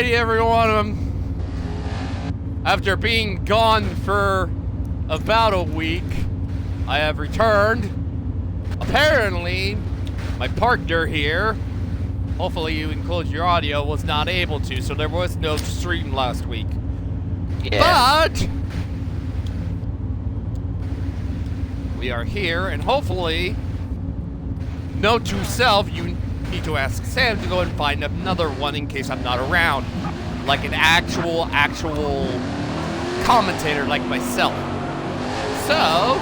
Alrighty, everyone. After being gone for about a week, I have returned. Apparently, my partner here, hopefully you enclosed your audio, was not able to, so there was no stream last week. Yeah. But we are here, and hopefully, note to self, you need to ask Sam to go and find another one in case I'm not around. Like an actual commentator like myself. So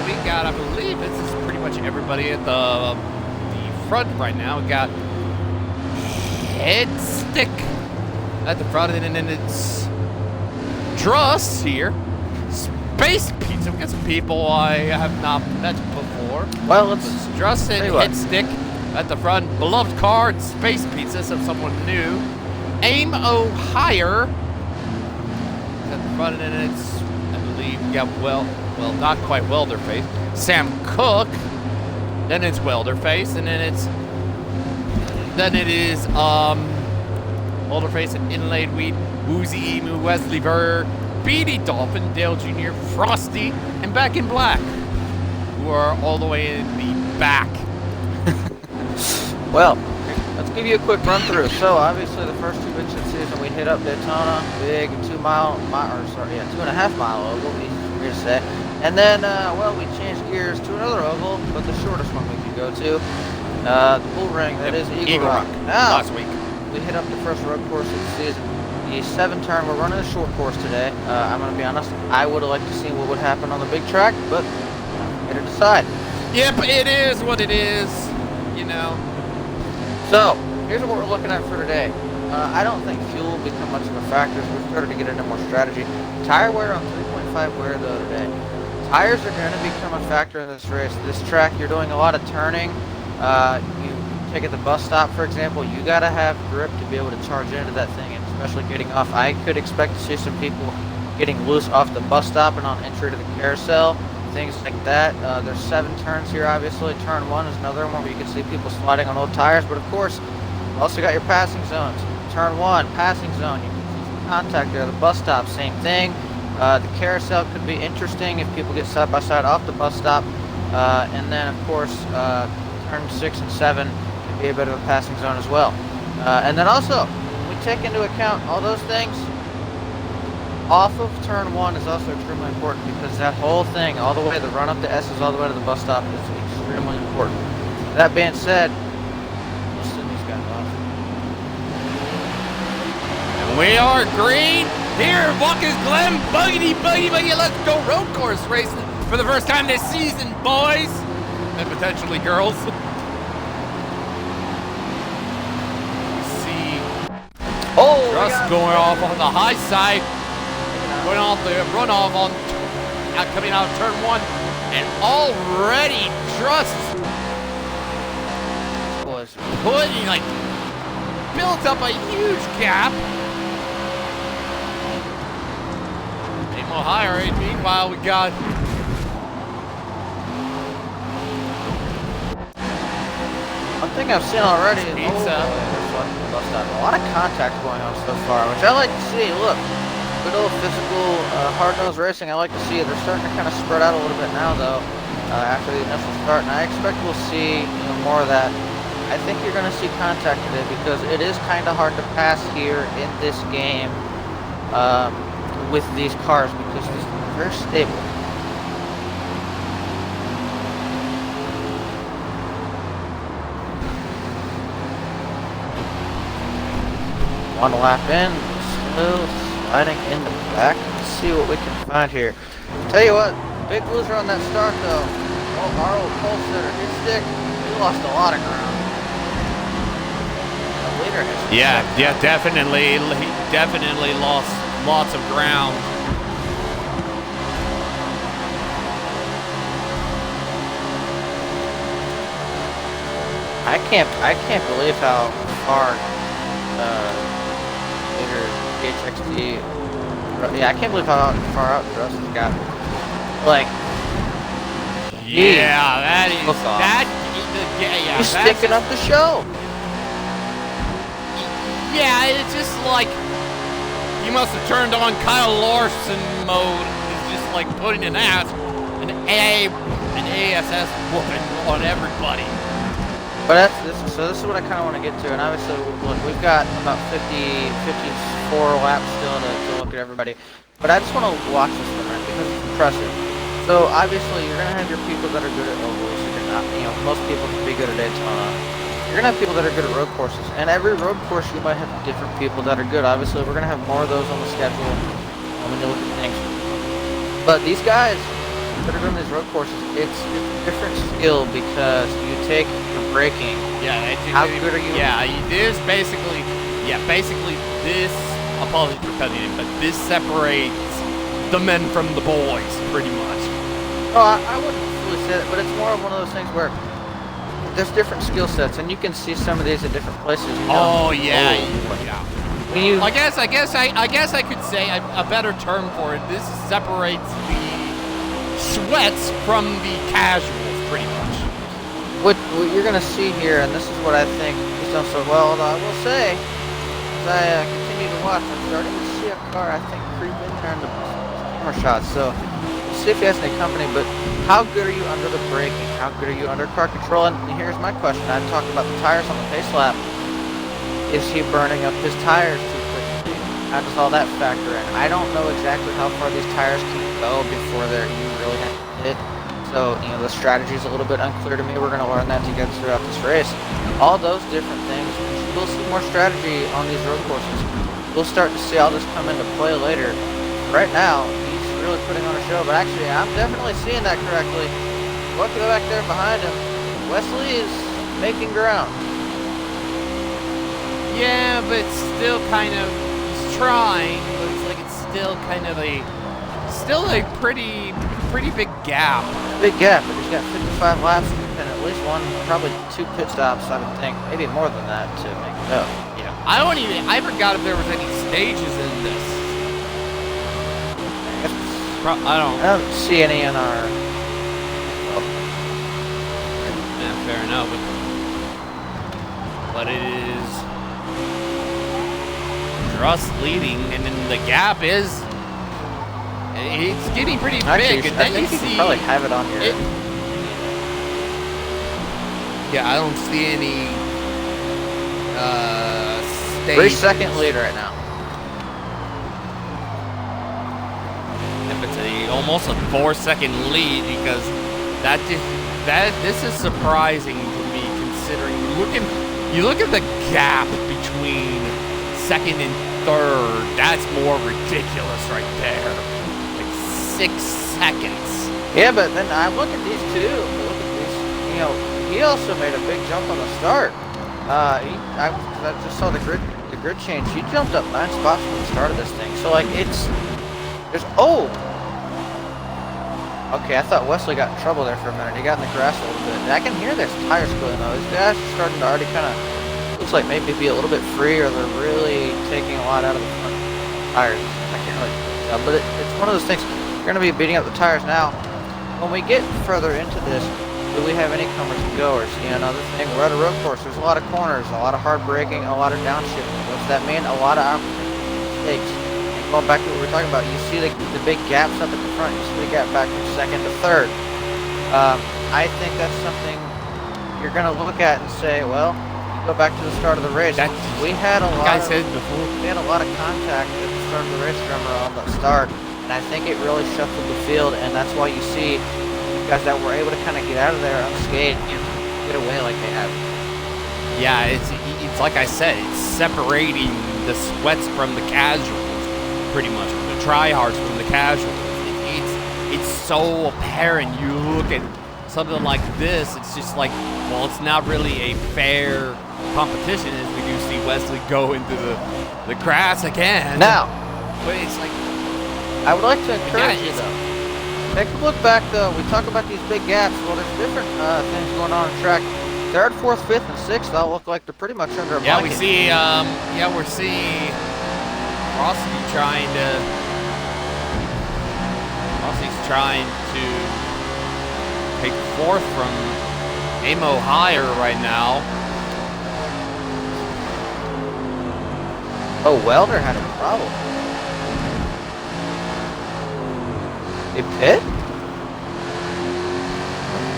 we got, I believe this is pretty much everybody at the front right now. We got Headstick at the front, and then it's Druss here. Space Pizza. We got some people I have not met before. Well, let's Druss and Headstick at the front. Beloved Car and Space Pizza, so someone new. Aim O'Hire at the front, and then it's, I believe, we got well, not quite Welderface. Sam Cook. Then it's Welderface, and then it is Welderface and Inlaid Wheat, Woozy Emu, Wesley Burr, Beady Dolphin, Dale Jr., Frxsty, and Back in Black, who are all the way in the back. Well, let's give you a quick run through. So obviously the first 2 weeks of the season we hit up Daytona, big 2.5 mile oval, weird to say. And then, well, we changed gears to another oval, but the shortest one we could go to, the Bull Ring, that is Eagle Rock. Now, last week. We hit up the first road course of the season. The 7-turn, we're running a short course today. I'm going to be honest, I would have liked to see what would happen on the big track, but I'm here to decide. Yep, it is what it is, you know. So, here's what we're looking at for today. I don't think fuel will become much of a factor, so we've started to get into more strategy. Tire wear on 3.5 wear the other day. Tires are going to become a factor in this race. This track, you're doing a lot of turning. You take at the bus stop, for example, you got to have grip to be able to charge into that thing, and especially getting off. I could expect to see some people getting loose off the bus stop and on entry to the carousel, things like that. There's 7 turns here, obviously. Turn 1 is another one where you can see people sliding on old tires, but of course, you also got your passing zones. Turn 1, passing zone, you can see some contact there. The bus stop, same thing. The carousel could be interesting if people get side by side off the bus stop. And then, of course, turn 6 and 7 can be a bit of a passing zone as well. And then also, when we take into account all those things, off of turn 1 is also extremely important, because that whole thing, all the way, the run up to S's all the way to the bus stop, is extremely important. That being said, let's send these guys off. And we are green here at Watkins Glenn. Buggity, let's go road course racing for the first time this season, boys. And potentially girls. We see Druss going off on the high side. Going off the runoff on coming out of turn 1, and already Druss was putting, like, built up a huge gap. Aim O'Hire. Meanwhile, we got one thing I've seen already is Pizza. A lot of contact going on so far, which I like to see. Look. Good old physical, hard-nosed racing. I like to see it. They're starting to kind of spread out a little bit now, though, after the initial start, and I expect we'll see more of that. I think you're going to see contact today, because it is kind of hard to pass here in this game with these cars, because they're very stable. One lap in, smooth. Sliding in the back. Let's see what we can find here. Tell you what, big loser on that start though. Oh, our old pole sitter, his stick, he lost a lot of ground. The leader has definitely. He definitely lost lots of ground. I can't believe how far leader HXT. Yeah, I can't believe how far out Druss has got. Like, yeah, that is yeah, that. Yeah, he's sticking up the show. Yeah, it's just like he must have turned on Kyle Larson mode. It's just like putting an ASS whooping on everybody. But this is what I kind of want to get to, and obviously, look, we've got about 54 laps still to look at everybody. But I just want to watch this for a minute because it's impressive. So obviously, you're gonna have your people that are good at ovals. You're not, most people can be good at Daytona. You're gonna have people that are good at road courses, and every road course you might have different people that are good. Obviously, we're gonna have more of those on the schedule when you look at things. But these guys that are doing these road courses, it's a different skill because you take your braking. Yeah, how good are you? Yeah, this basically, this, apologies for cutting in, but this separates the men from the boys, pretty much. No, I wouldn't really say that, but it's more of one of those things where there's different skill sets, and you can see some of these at different places. Oh yeah, yeah. I guess I could say a better term for it. This separates the sweats from the casuals, pretty much. What you're gonna see here, and this is what I think he's done so well. I will say, as I continue to watch, I'm starting to see a car I think creep in there in the camera shots. So we'll see if he has any company. But how good are you under the braking? How good are you under car control? And here's my question: I talked about the tires on the pace lap. Is he burning up his tires too quickly? How does all that factor in? I don't know exactly how far these tires can go before you really have to hit. So, the strategy is a little bit unclear to me. We're going to learn that together throughout this race. All those different things, we'll see more strategy on these road courses. We'll start to see all this come into play later. Right now, he's really putting on a show, but actually, I'm definitely seeing that correctly. Look back there behind him. Wesley is making ground. Yeah, but still kind of, he's trying, but it's like it's still kind of a pretty big gap. Big gap, but he's got 55 laps and at least probably 2 pit stops, I would think. Maybe more than that to make it up. Yeah. I forgot if there was any stages in this. I don't see any in our... Yeah, fair enough. But it is Truss leading, and then the gap is... It's getting pretty big, and then you see... probably have it on here. Yeah, I don't see any stages. 3-second lead right now. If it's almost a 4-second lead, because this is surprising to me, considering you look at the gap between second and third. That's more ridiculous right there. 6 seconds. Yeah, but then I look at these two. Look at these. He also made a big jump on the start. I just saw the grid change. He jumped up 9 spots from the start of this thing. So okay, I thought Wesley got in trouble there for a minute. He got in the grass a little bit. I can hear there's tires squealing though. These guys are starting to already kind of looks like maybe be a little bit free, or they're really taking a lot out of the front tires. I can't really tell, but it's one of those things. You're going to be beating up the tires now. When we get further into this, do we have any comers and goers? Another thing, we're at a road course. There's a lot of corners, a lot of hard braking, a lot of downshifting. What's that mean? A lot of mistakes. And going back to what we were talking about, you see the big gaps up at the front. You see the gap back from second to third. I think that's something you're going to look at and say, well, go back to the start of the race. We had a lot of contact at the start of the race, remember, on the start. And I think it really shuffled the field, and that's why you see guys that were able to kind of get out of there unscathed, get away like they have. Yeah, it's like I said, it's separating the sweats from the casuals, pretty much, the tryhards from the casuals. It's so apparent. You look at something like this, it's just like, well, it's not really a fair competition, as we do see Wesley go into the grass again. Now, but it's like, I would like to encourage you, though. Take a look back, though. We talk about these big gaps. Well, there's different things going on track. 3rd, 4th, 5th, and 6th all look like they're pretty much under a blanket. We're seeing Frxsty trying to take 4th from Amo Higher right now. Oh, Welder had a problem. He pit?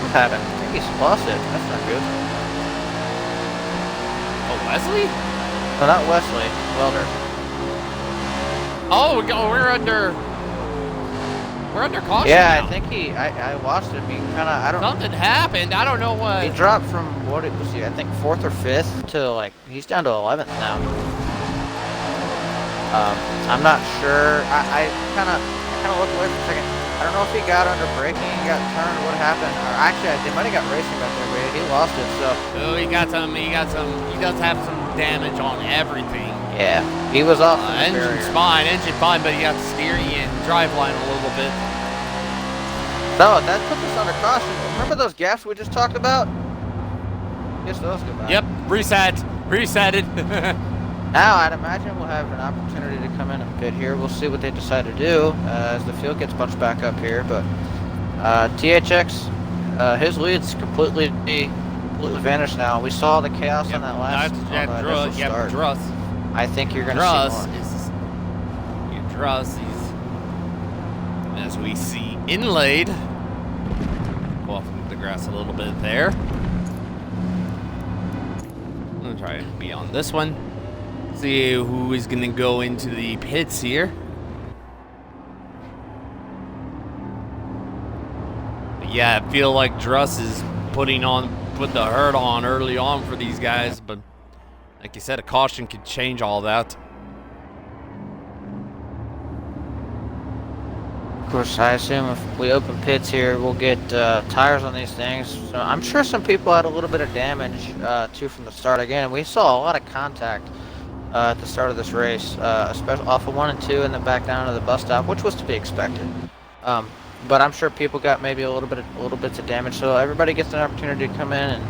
What happened? I think he's lost it. That's not good. Oh, Wesley? No, not Wesley. Welder. Oh, we're under caution Yeah, now. I think I watched him. He kind of, I don't. Something happened. I don't know what. He dropped from what it was. I think 4th or 5th to like he's down to 11th now. I'm not sure. I kind of looked away for a second. I don't know if he got under braking, got turned, what happened. Or actually, they might have got racing back there, but he lost it. So. Oh, he does have some damage on everything. Yeah, he was off. Engine's fine, but you got the steering and drive line a little bit. So that puts us under caution. Remember those gaps we just talked about? Guess those go back. Yep, resetted. Now I'd imagine we'll have an opportunity to come in and pit here. We'll see what they decide to do as the field gets bunched back up here. But THX, his lead's completely vanished now. We saw the chaos on that last start. Druss. I think you're going to see more. Druss is, as we see, inlaid. Go off the grass a little bit there. I'm going to try to be on this one. See who is going to go into the pits here. But yeah, I feel like Druss is put the hurt on early on for these guys, but like you said, a caution could change all that. Of course, I assume if we open pits here, we'll get tires on these things. So I'm sure some people had a little bit of damage too from the start. Again, we saw a lot of contact at the start of this race, especially off of 1 and 2 and then back down to the bus stop, which was to be expected. But I'm sure people got maybe a little bits of damage. So everybody gets an opportunity to come in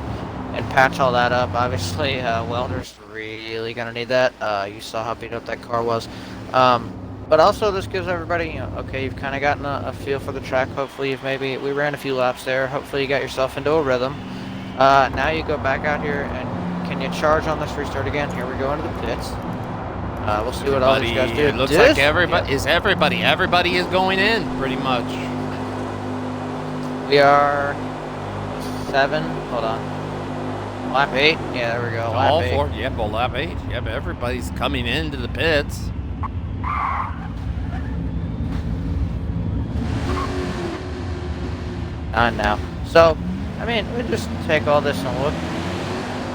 and patch all that up. Obviously, Welder's really gonna need that. You saw how beat up that car was. But also this gives everybody, okay, you've kind of gotten a feel for the track. Hopefully we ran a few laps there. Hopefully you got yourself into a rhythm. Now you go back out here and can you charge on this restart again? Here we go into the pits. We'll see what all these guys do. It looks like everybody is going in pretty much. We are 7, hold on. Lap 8, yeah, there we go. All 4, yep, well, lap 8. Yep, everybody's coming into the pits. Now. So, I mean, we just take all this and look.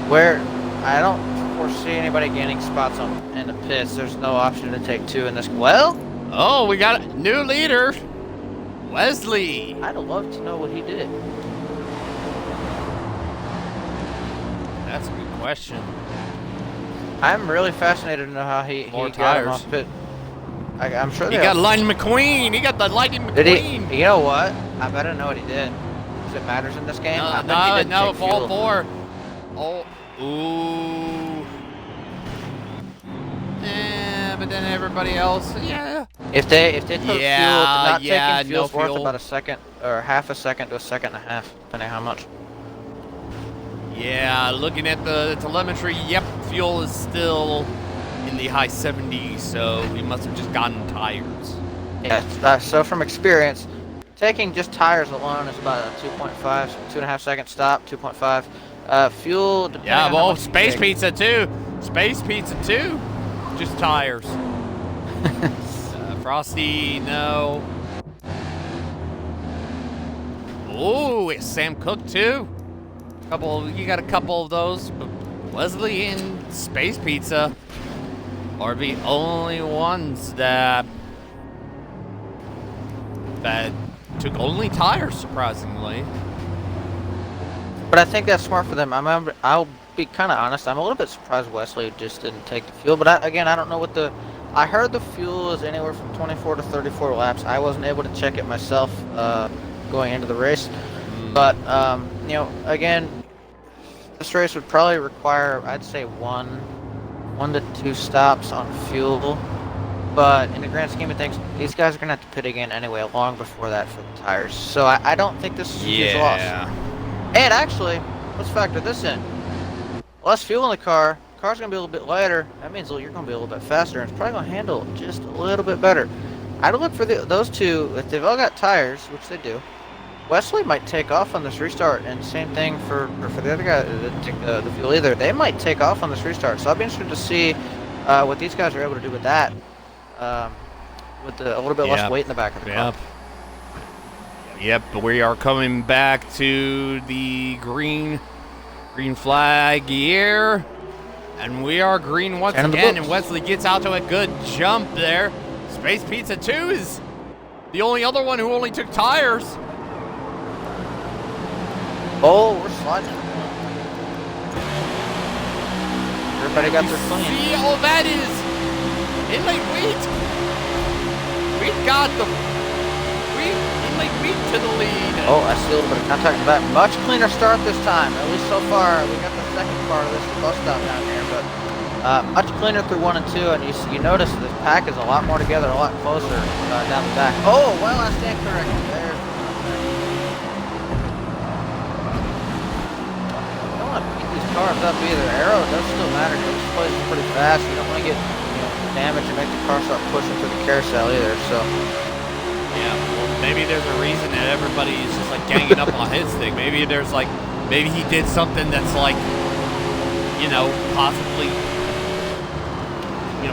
Where I don't foresee anybody gaining spots in the pits. There's no option to take 2 in this. Well, oh, we got a new leader, Wesley. I'd love to know what he did. That's a good question. I'm really fascinated to know how he got him off pit. I'm sure he got Lightning McQueen. He got the Lightning McQueen. Did he? You know what? I better know what he did. Does it matters in this game? No, fall 4. Oh, ooh. Yeah, but then everybody else, yeah. If they took fuel, not taking fuel's no worth fuel. about a second or half a second to a second and a half, depending how much. Yeah, looking at the telemetry, yep, fuel is still in the high 70s, so we must have just gotten tires. Yeah, so from experience, taking just tires alone is about a 2.5, 2.5 second stop, 2.5. Fuel, yeah, well, Space Pizza too. Space Pizza too. Just tires. Frxsty, no. Oh, it's Sam Cook too. You got a couple of those. But Wesley and Space Pizza are the only ones that took only tires, surprisingly. But I think that's smart for them. I'll be kind of honest. I'm a little bit surprised Wesley just didn't take the fuel. But I don't know what I heard the fuel is anywhere from 24 to 34 laps. I wasn't able to check it myself going into the race. But, again, this race would probably require, I'd say, 1 to 2 stops on fuel. But in the grand scheme of things, these guys are going to have to pit again anyway, long before that for the tires. So I don't think this is a huge loss. And actually, let's factor this in. Less fuel in the car car's gonna be a little bit lighter. That means you're gonna be a little bit faster, and it's probably gonna handle just a little bit better. I'd look for those two. If they've all got tires, which they do, Wesley might take off on this restart, and same thing for the other guy, the fuel either. They might take off on this restart. So I'll be interested to see what these guys are able to do with that, with a little bit less weight in the back of the car. Yep, but we are coming back to the green flag here, and we are green once again. And Wesley gets out to a good jump there. Space Pizza 2 is the only other one who only took tires. Oh, we're sliding. Everybody got their clean. See, oh, that is inlay wheat. We got the inlay wheat to the lead. Oh, I see a little bit of contact in the back. Much cleaner start this time. At least so far. We got the second part of this bus stop down here, but much cleaner through 1 and 2. And you notice this pack is a lot more together, a lot closer down the back. Oh, well, I stand corrected. There's cars up either. Arrow does still matter because this place is pretty fast. You don't want to get damage and make the car start pushing through the carousel either. So yeah, well, maybe there's a reason that everybody is just like ganging up on his thing. Maybe there's like maybe he did something that's like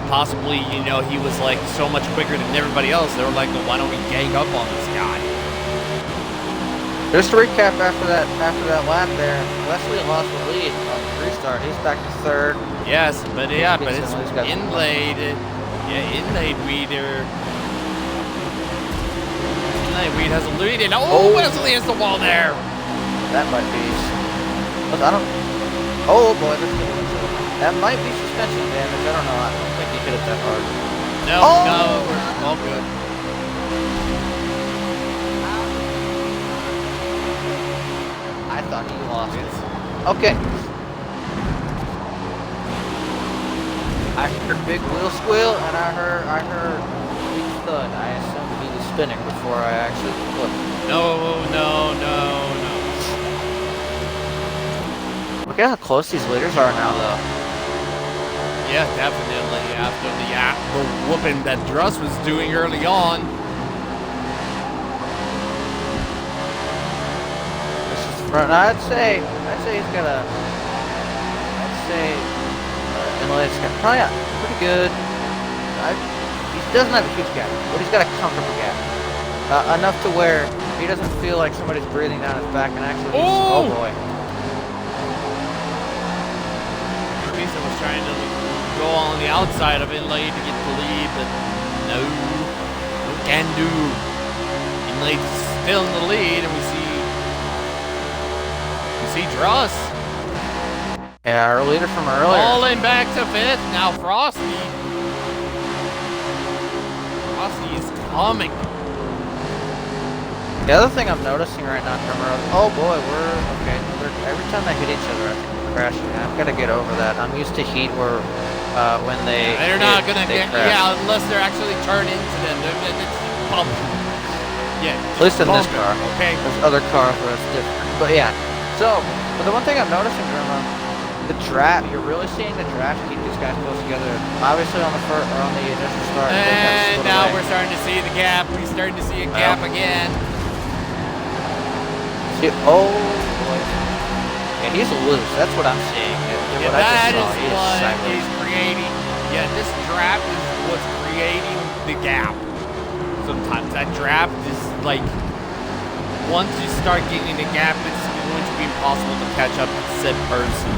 possibly he was like so much quicker than everybody else. They were like, well, why don't we gang up on this guy? Just to recap after that lap there, Wesley lost the lead on the restart. He's back to third. Yes, but it's inlaid. Inlaid wheat or inlaid wheat has a lead. And Wesley has the wall there. That might be. Oh boy, that might be suspension damage. I don't know. I don't think he hit it that hard. No, we're all good. I thought he lost it. Okay. I heard big wheel squeal, and I heard big thud. I assumed he was spinning before I actually looked. No. Look at how close these leaders are now, though. Yeah, definitely. After the whooping that Druss was doing early on. I'd say he's got a. Inlade's got probably pretty good. He doesn't have a huge gap, but he's got a comfortable gap, enough to where he doesn't feel like somebody's breathing down his back and actually. Oh boy! Lisa was trying to go on the outside of Inlade to get the lead, but no can do. Inlade's still in the lead, and we see Druss. Yeah, our leader from earlier. Falling back to 5th. Now Frxsty. Frxsty is coming. The other thing I'm noticing right now from earlier. Oh boy, we're okay. Every time they hit each other, I think we're crashing. I've got to get over that. I'm used to heat where when they're not gonna get unless they're actually turned into them. It's bumping. Yeah. At least in this car. Okay. There's other cars where it's different. But yeah. So, but the one thing I'm noticing, Grandma, the draft, you're really seeing the draft keep these guys close together. Obviously on the initial start. And now we're starting to see the gap. We're starting to see a gap again. See, oh boy. Yeah, he's loose. That's what I'm seeing. Yeah, that is what is creating. Yeah, this draft is what's creating the gap. Sometimes that draft is like, once you start getting the gap, it's going to be impossible to catch up with said person.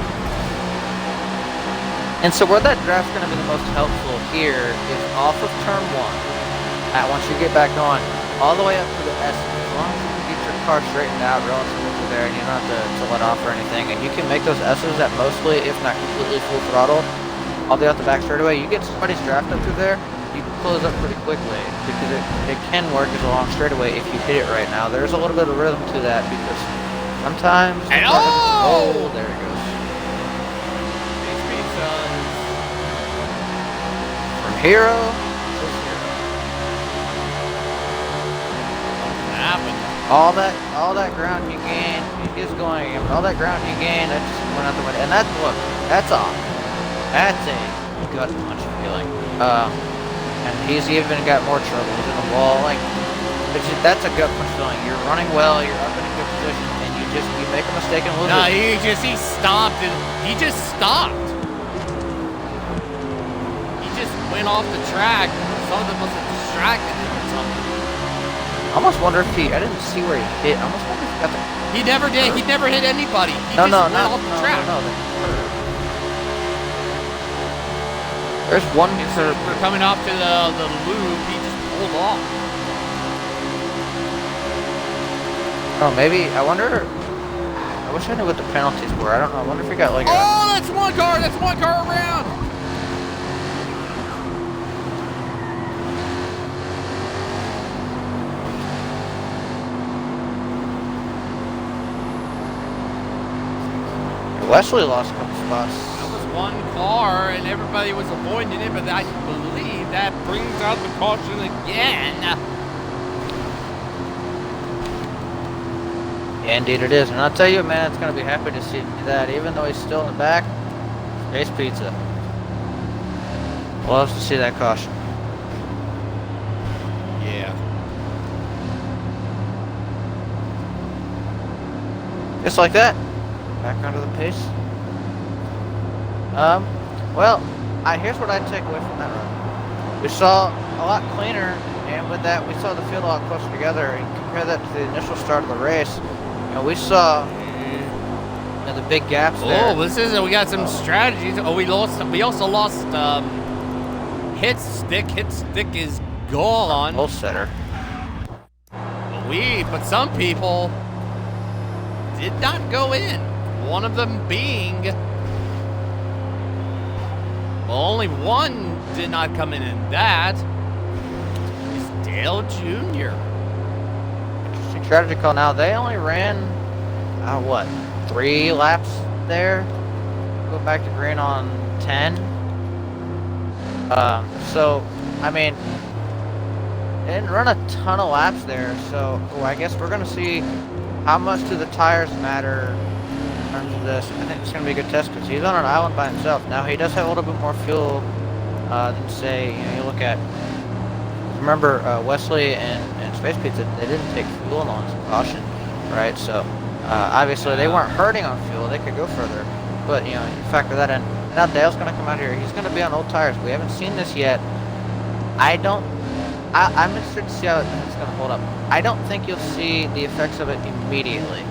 And so where that draft's going to be the most helpful here is off of turn 1. Once you get back on, all the way up to the S. As long as you can get your car straightened out relatively to there, and you don't have to let off or anything, and you can make those S's at mostly, if not completely full throttle, all the way out the back straightaway. You get somebody's draft up through there, you can close up pretty quickly because it can work as a long straightaway if you hit it right now. There's a little bit of rhythm to that because sometimes. And there it goes. From hero to zero. What happened? All that ground you gain is going. All that ground you gain, that just went out the window. And that's off. That's a gut punch feeling. And he's even got more trouble in the wall. Like, that's a gut punch feeling. You're running well, you're up in a good position, and you make a mistake and lose No, it. he stopped and he just stopped. He just went off the track. Something must have distracted him or something. I almost wonder if I didn't see where he hit. I almost wonder if he got the... He never did. He never hit anybody. He No, just no, went no, off the track. no, There's one curve. We're coming off to the loop. He just pulled off. Oh, maybe, I wonder... I wish I knew what the penalties were. I don't know. I wonder if he got like a... Oh, that's one car. That's one car around. Wesley lost a couple spots. That was one car, and everybody was avoiding it, but I believe that brings out the caution again. Yeah, indeed it is. And I'll tell you, man, it's going to be happy to see that. Even though he's still in the back, Space Pizza loves to see that caution. Yeah. Just like that. Back under the pace. Well, here's what I take away from that run. We saw a lot cleaner, and with that, we saw the field a lot closer together. And compare that to the initial start of the race, we saw the big gaps there. Oh, we got some strategies. Oh, we also lost hit stick. Hit stick is gone. Goal setter. But some people did not go in. One of them being, only one did not come in, and that is Dale Jr. Interesting strategy call. Now, they only ran, 3 laps there? Go back to green on 10. So, I mean, they didn't run a ton of laps there, so I guess we're going to see how much do the tires matter in terms of this. I think it's going to be a good test because he's on an island by himself. Now, he does have a little bit more fuel than, say, you look at, remember, Wesley and Space Pizza, they didn't take fuel on caution, right? So, obviously, they weren't hurting on fuel. They could go further. But, you factor that in. Now, Dale's going to come out here. He's going to be on old tires. We haven't seen this yet. I'm interested to see how it's going to hold up. I don't think you'll see the effects of it immediately.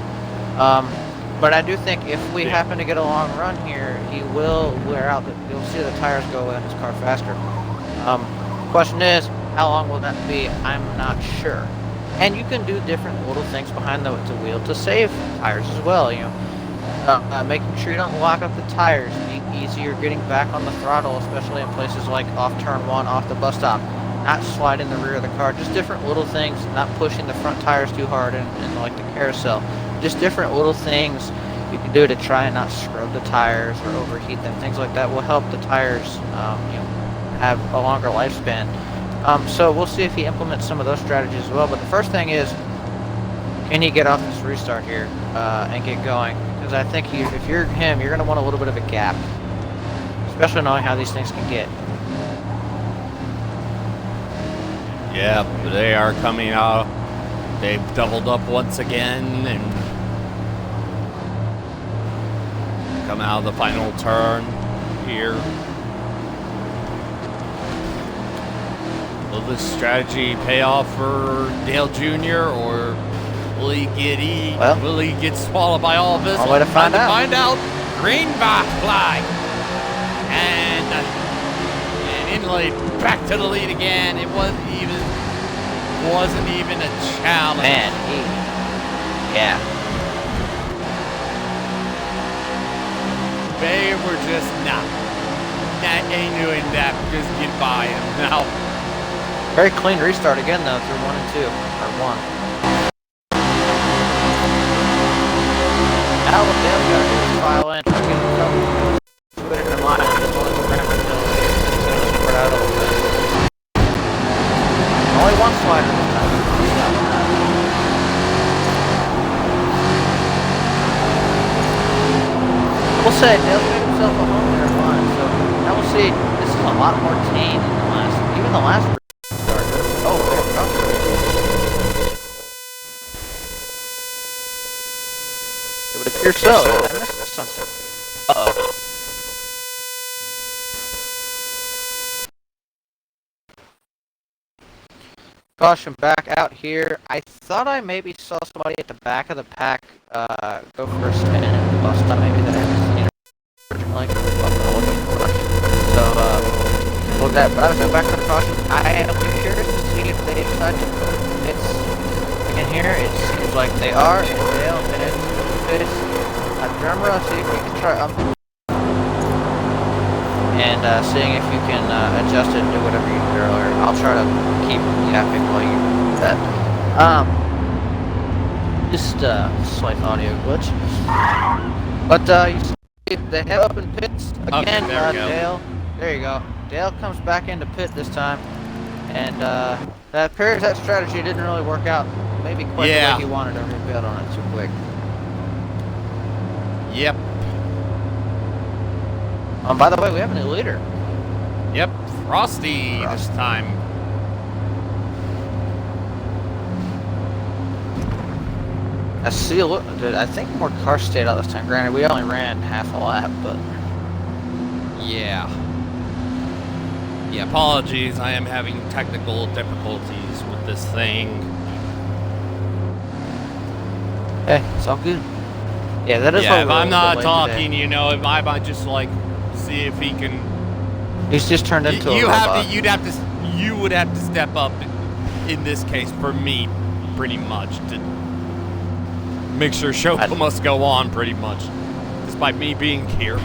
But I do think if we happen to get a long run here, he will wear out. You'll see the tires go in his car faster. Question is, how long will that be? I'm not sure. And you can do different little things behind the wheel to save tires as well. Making sure you don't lock up the tires, being easier getting back on the throttle, especially in places like off turn 1, off the bus stop. Not sliding the rear of the car, just different little things, not pushing the front tires too hard and like the carousel. Just different little things you can do to try and not scrub the tires or overheat them. Things like that will help the tires have a longer lifespan. So we'll see if he implements some of those strategies as well. But the first thing is, can he get off this restart here and get going? Because I think if you're him, you're going to want a little bit of a gap, especially knowing how these things can get. Yeah, they are coming out. They've doubled up once again and come out of the final turn here. Will this strategy pay off for Dale Jr. or will he get swallowed by all of this? One way to find out. Green flag. And Inlay back to the lead again. It wasn't even a challenge. Man, yeah. They were just not doing that. Just get by him now. Very clean restart again though through 1 and 2 or 1. Now what Dale's got to do is file in, try to get a couple. Put it in line and just let the ramp until it's going to spread out a little bit. Only one slider this time. We'll say Dale's made himself a home there fine, so see, this is a lot more tame than the last, even the last restart. Oh, there we go. It would appear so. I missed something. Uh-oh. Caution back out here. I thought I maybe saw somebody at the back of the pack go for a spin in the bus stop, maybe that I haven't seen originally. So, look at that. But I was going back to the caution. I am curious to see if they decide to put pits in here. It seems like they are. And Dale heads to the pits. Dermra, see if you can try and seeing if you can adjust it and do whatever you did earlier. I'll try to keep yapping while you do that. Just slight audio glitch. But you see they have open pits again. Okay, there we go. Dale, there you go. Dale comes back into pit this time, and that appears that strategy didn't really work out. Maybe quite the way he wanted to rebuild on it too quick. Yep. By the way, we have a new leader. Yep, Frxsty this time. I see. Look, dude, I think more cars stayed out this time. Granted, we only ran half a lap, but yeah. Yeah, apologies. I am having technical difficulties with this thing. hey, it's all good. Yeah, that is. Yeah, if I'm not talking, you know, if I might just like see if he can. He's just turned into a robot. You would have to step up in this case for me, pretty much, to make sure show must go on, pretty much, despite me being here.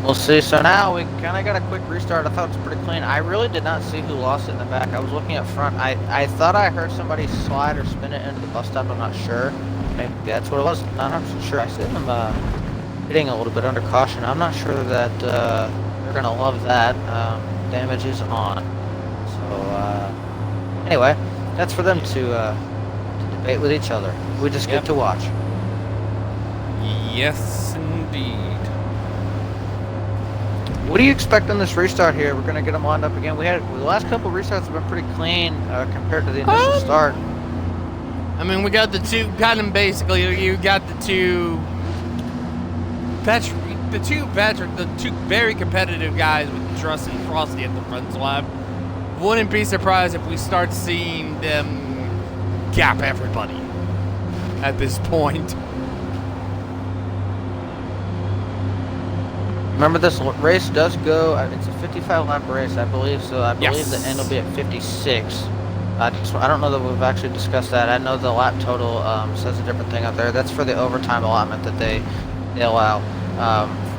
We'll see. So now we kind of got a quick restart. I thought it was pretty clean. I really did not see who lost it in the back. I was looking up front. I thought I heard somebody slide or spin it into the bus stop. I'm not sure. Maybe that's what it was. Not 100% sure. I see them hitting a little bit under caution. I'm not sure that they're going to love that. Damage is on. So, anyway, that's for them to debate with each other. We just get to watch. Yes, indeed. What do you expect on this restart here? We're going to get them lined up again. The last couple of restarts have been pretty clean compared to the initial start. I mean, we got the two, kind of basically, you got the two very competitive guys with Trust and Frxsty at the front. So I wouldn't be surprised if we start seeing them gap everybody at this point. Remember, this race does go, it's a 55-lap race, I believe, so I believe the end will be at 56. I don't know that we've actually discussed that. I know the lap total says a different thing out there. That's for the overtime allotment that they allow.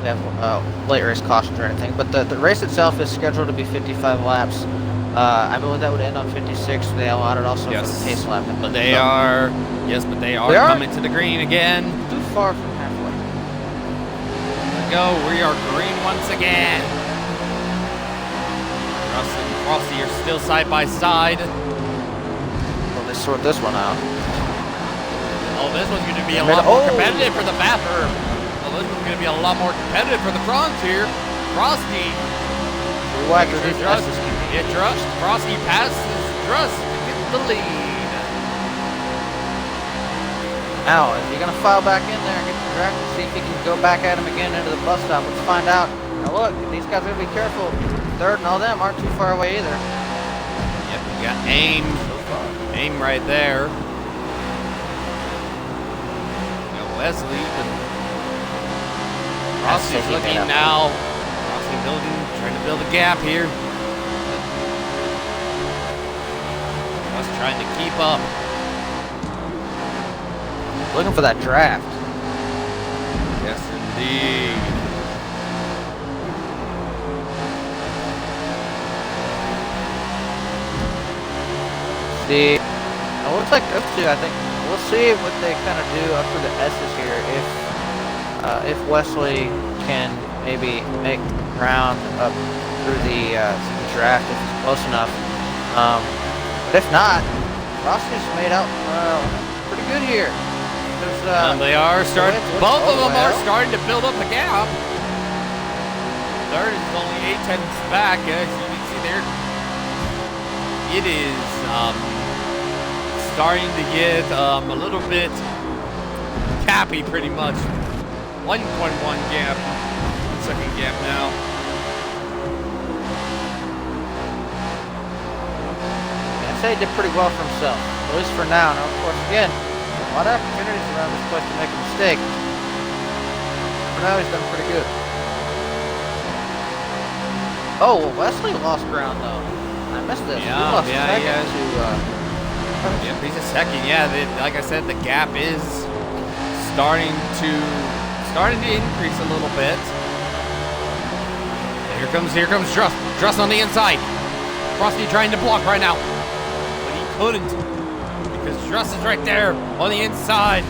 They have late race cautions or anything. But the race itself is scheduled to be 55 laps. I believe that would end on 56. They allotted also for the pace lap. But they are coming to the green again. Too far from halfway. Go, we are green once again. Russ and Frxsty are still side by side. Well, they sort this one out. Oh, this one's going to be a lot more competitive for the bathroom. Oh, this one's going to be a lot more competitive for the bronze here. Frxsty. Frxsty passes Druss to get the lead. Now, is he going to file back in there and get the track and see if he can go back at him again into the bus stop? Let's find out. Now look, these guys are going to be careful. Third and all them aren't too far away either. Yep, we got aim. Aim right there. We got Wesley. Frxsty's looking now. Frxsty trying to build a gap here. Just trying to keep up. Looking for that draft. Yes, indeed. See, it looks like those two. I think we'll see what they kind of do up to the S's here. If Wesley can maybe make ground up through the draft if it's close enough. But if not, Frxsty's made out pretty good here. They are starting. Both of them are starting to build up a gap. Third is only 8 tenths back, as you can see there. It is starting to get a little bit cappy, pretty much. 1.1 gap, second gap now. I'd say he did pretty well for himself, at least for now. Now, of course, again, a lot of opportunities around this place to make a mistake. For now, he's done pretty good. Oh, well, Wesley lost ground, though. I missed this. Yeah, he lost yeah, second yeah. to... Yeah, he's a second. Yeah, like I said, the gap is starting to increase a little bit. And here comes Druss. Druss on the inside. Frxsty trying to block right now, but he couldn't because Druss is right there on the inside,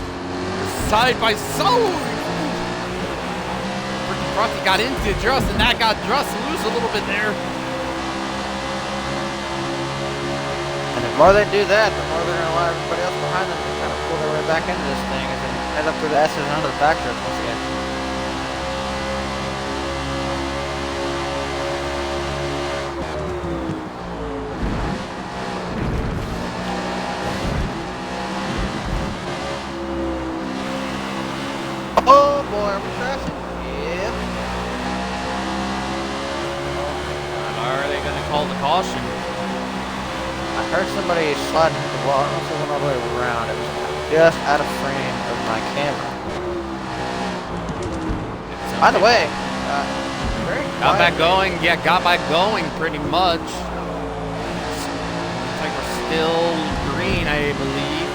side by side. Frxsty got into Druss, and that got Druss loose a little bit there. And the more they do that, the more they're going to allow everybody else behind them to kind of pull their way back into this thing as they head up through the S's and onto the back stretch once again. Oh boy, are we crashing? Yep. Are they going to call the caution? I heard somebody sliding hit the wall. I don't know if it went all the way around. It was just out of frame of my camera. By the way, very got back quiet. going. Yeah, got back going pretty much. Looks like we're still green, I believe.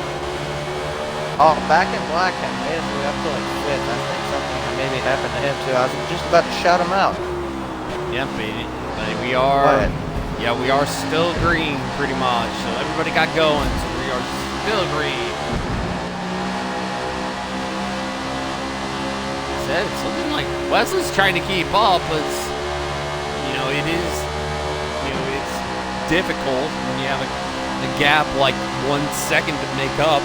Oh, back in black and made his way up to like fifth. I think something maybe happened to him too. I was just about to shout him out. Yep, but we are. Quiet. Yeah, we are still green pretty much. So everybody got going, so we are still green. Said it's looking like Wesley's trying to keep up, but it's difficult when you have a gap like 1 second to make up.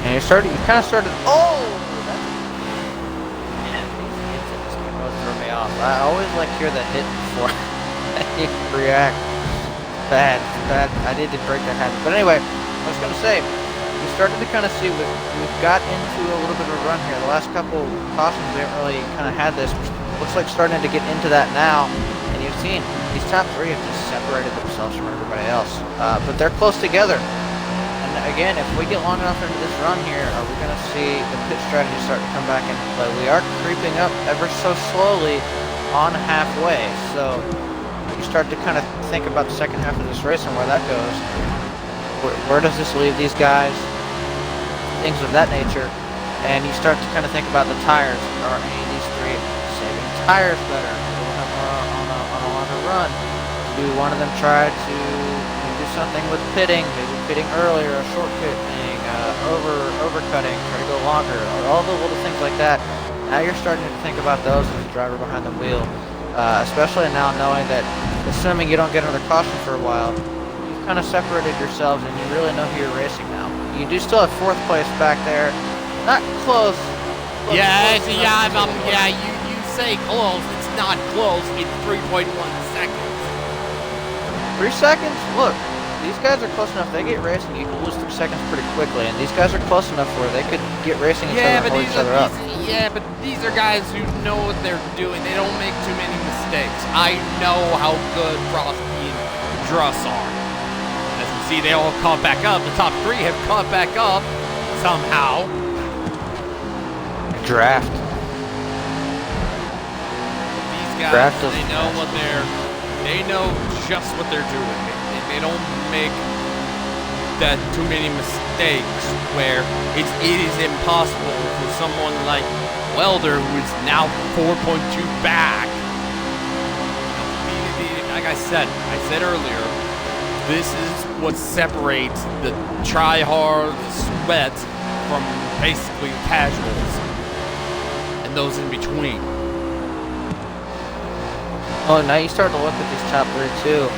And you kind of started. Oh, man, these hits in this game always throw me off. I always like hear the hit before I react. Bad. I need to break that habit. But anyway, I was gonna say, we started to kind of see we've got into a little bit of a run here. The last couple cautions we haven't really kind of had this. Looks like starting to get into that now. And you've seen these top three have just separated themselves from everybody else. But they're close together. Again, if we get long enough into this run here, are we going to see the pit strategy start to come back into play? We are creeping up ever so slowly on halfway, so you start to kind of think about the second half of this race and where that goes. Where does this leave these guys? Things of that nature. And you start to kind of think about the tires. Are any of these three saving tires better? On a longer run? Do one of them try to do something with pitting? Maybe pitting earlier, a short pitting, overcutting, try to go longer, all the little things like that. Now you're starting to think about those as the driver behind the wheel, especially now knowing that, assuming you don't get another caution for a while, you've kind of separated yourselves and you really know who you're racing now. You do still have fourth place back there, not close. You say close, it's not close, it's 3.1 seconds. 3 seconds? Look. These guys are close enough. They get racing, you can lose 3 seconds pretty quickly, and these guys are close enough where they could get racing each other and hold each other up. Yeah, but these are guys who know what they're doing. They don't make too many mistakes. I know how good Frxsty and Druss are. As you see, they all caught back up. The top three have caught back up somehow. Draft. These guys, they know just what they're doing. They don't make that too many mistakes where it is impossible for someone like Welder, who is now 4.2 back. Like I said earlier, this is what separates the try-hard sweat from basically casuals and those in between. Oh, now you start to look at these top three too.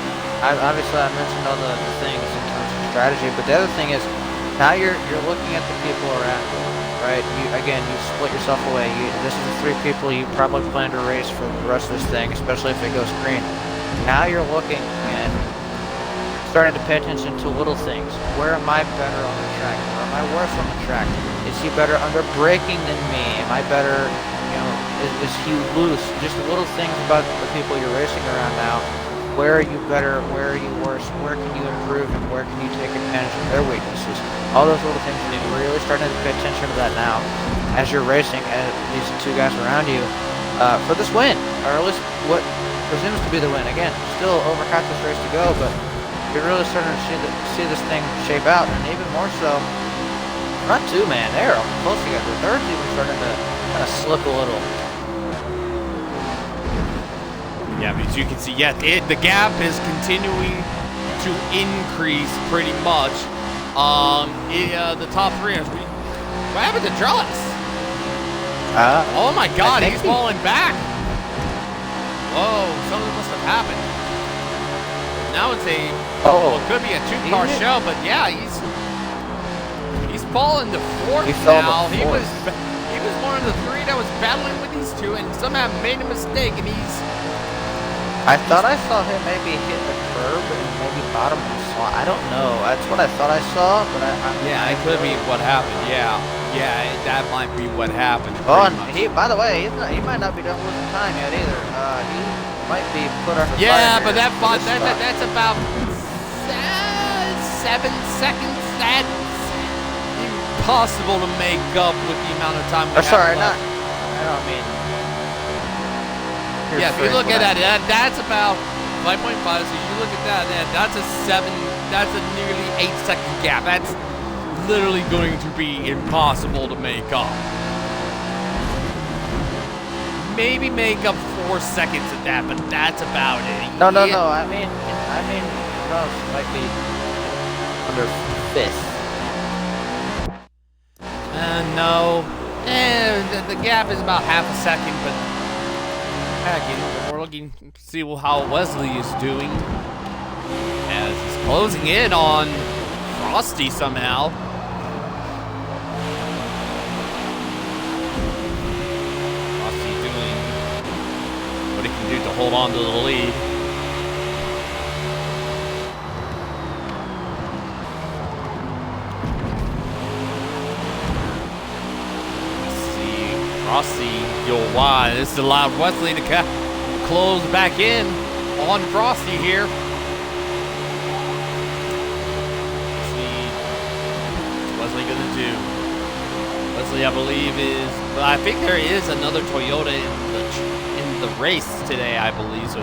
Obviously, I mentioned all the things in terms of strategy, but the other thing is, Now you're looking at the people around you, right? You split yourself away. This is the 3 people you probably plan to race for the rest of this thing, especially if it goes green. Now you're looking and starting to pay attention to little things. Where am I better on the track? Where am I worse on the track? Is he better under braking than me? Am I better, is he loose? Just little things about the people you're racing around now. Where are you better? Where are you worse? Where can you improve and where can you take advantage of their weaknesses? All those little things you need. We're really starting to pay attention to that now as you're racing and these 2 guys around you for this win, or at least what presumes to be the win. Again, still over half this race to go, but you're really starting to see this thing shape out, and even more so, front 2, man, they're close together. The third's even starting to kind of slip a little. Yeah, but as you can see, the gap is continuing to increase pretty much. The top 3 is. What happened to Druss? Oh my God, he's falling back. Whoa, something must have happened. Now it's it could be a 2-car show, but yeah, he's fallen to 4th now. He was one of the 3 that was battling with these 2, and somehow made a mistake, and I thought I saw him maybe hit the curb and maybe bottom of the slot. I don't know. That's what I thought I saw, but it could be what happened. Yeah, that might be what happened. Oh, and by the way, he might not be done losing time yet either. He might be put under fire. Yeah, but that's about 7 seconds. That's impossible to make up with the amount of time we have sorry, left. I don't mean. Yeah, if you look at that, that's about 5.5. So you look at that, that's a nearly 8-second gap. That's literally going to be impossible to make up. Maybe make up 4 seconds at that, but that's about it. No. I mean, Ross might be under 5th. No. The gap is about half a second, but. We're looking to see how Wesley is doing as he's closing in on Frxsty somehow. Frxsty doing what he can do to hold on to the lead. Frxsty, this allowed Wesley to close back in on Frxsty here. What's Wesley gonna do? Wesley, I believe, but I think there is another Toyota in the race today, I believe. So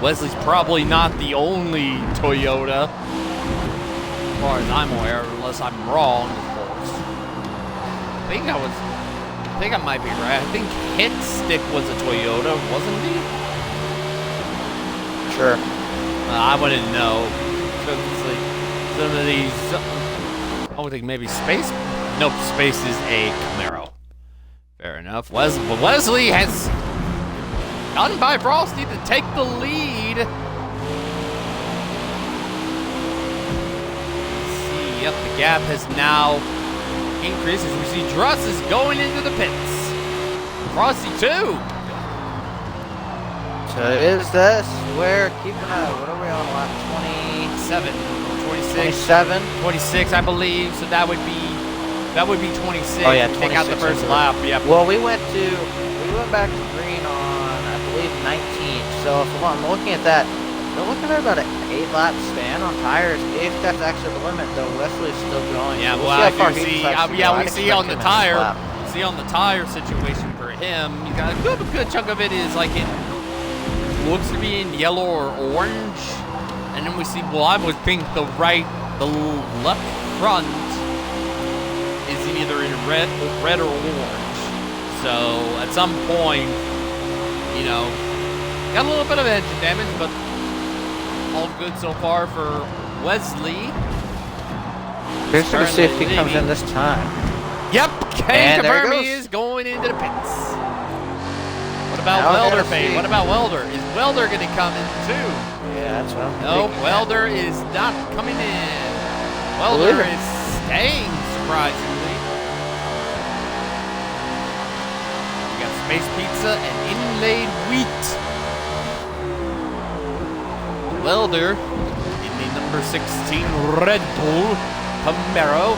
Wesley's probably not the only Toyota, as far as I'm aware, unless I'm wrong, of course. I think I might be right. I think Hitstick was a Toyota, wasn't he? Sure. I wouldn't know. Some of these. I would think maybe Space. Nope, Space is a Camaro. Fair enough. Wesley has gotten by Frxsty to take the lead. Let's see. Yep, the gap has now increases. We see Druss is going into the pits. Frxsty too. So is this where, keep an eye, what are we on lap 27, 26, 26, I believe. So that would be 26. Oh yeah, 26. Take out the first lap. Yep. Well, we went back to green on, I believe, 19. So if I'm looking at that, we're looking at about an 8-lap span on tires. If that's actually the limit, though, Wesley's still going. Yeah, so well, we see on the tire. See on the tire situation for him. You got a good chunk of it is like it looks to be in yellow or orange, and then we see. Well, I would think the left front is either in red or orange. So at some point, got a little bit of engine damage, but all good so far for Wesley. Here's to see if he comes in this time. Yep, Kane confirmed he is going into the pits. What about Welder, Fade? What about Welder? Is Welder going to come in too? Yeah, that's what I'm thinking. Nope, Welder is not coming in. Welder is staying, surprisingly. We got space pizza and inlaid wheat. Welder in the number 16 Red Bull Camaro.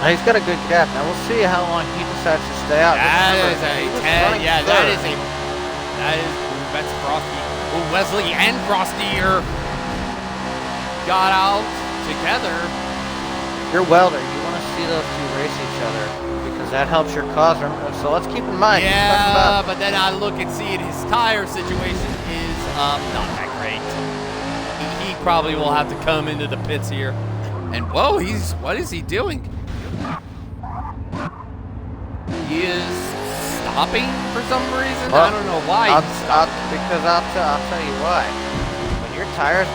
He's got a good gap. Now we'll see how long he decides to stay out. That is a 10. Yeah, that is that's Frxsty. Well, Wesley and Frxsty are got out together. You're Welder. You want to see those two race each other because that helps your cause. So let's keep in mind. Yeah, but then I look and see it. His tire situation is not that great. He probably will have to come into the pits here. And whoa, what is he doing? He is stopping for some reason. Well, I don't know why. Because I'll tell you why. When your tires,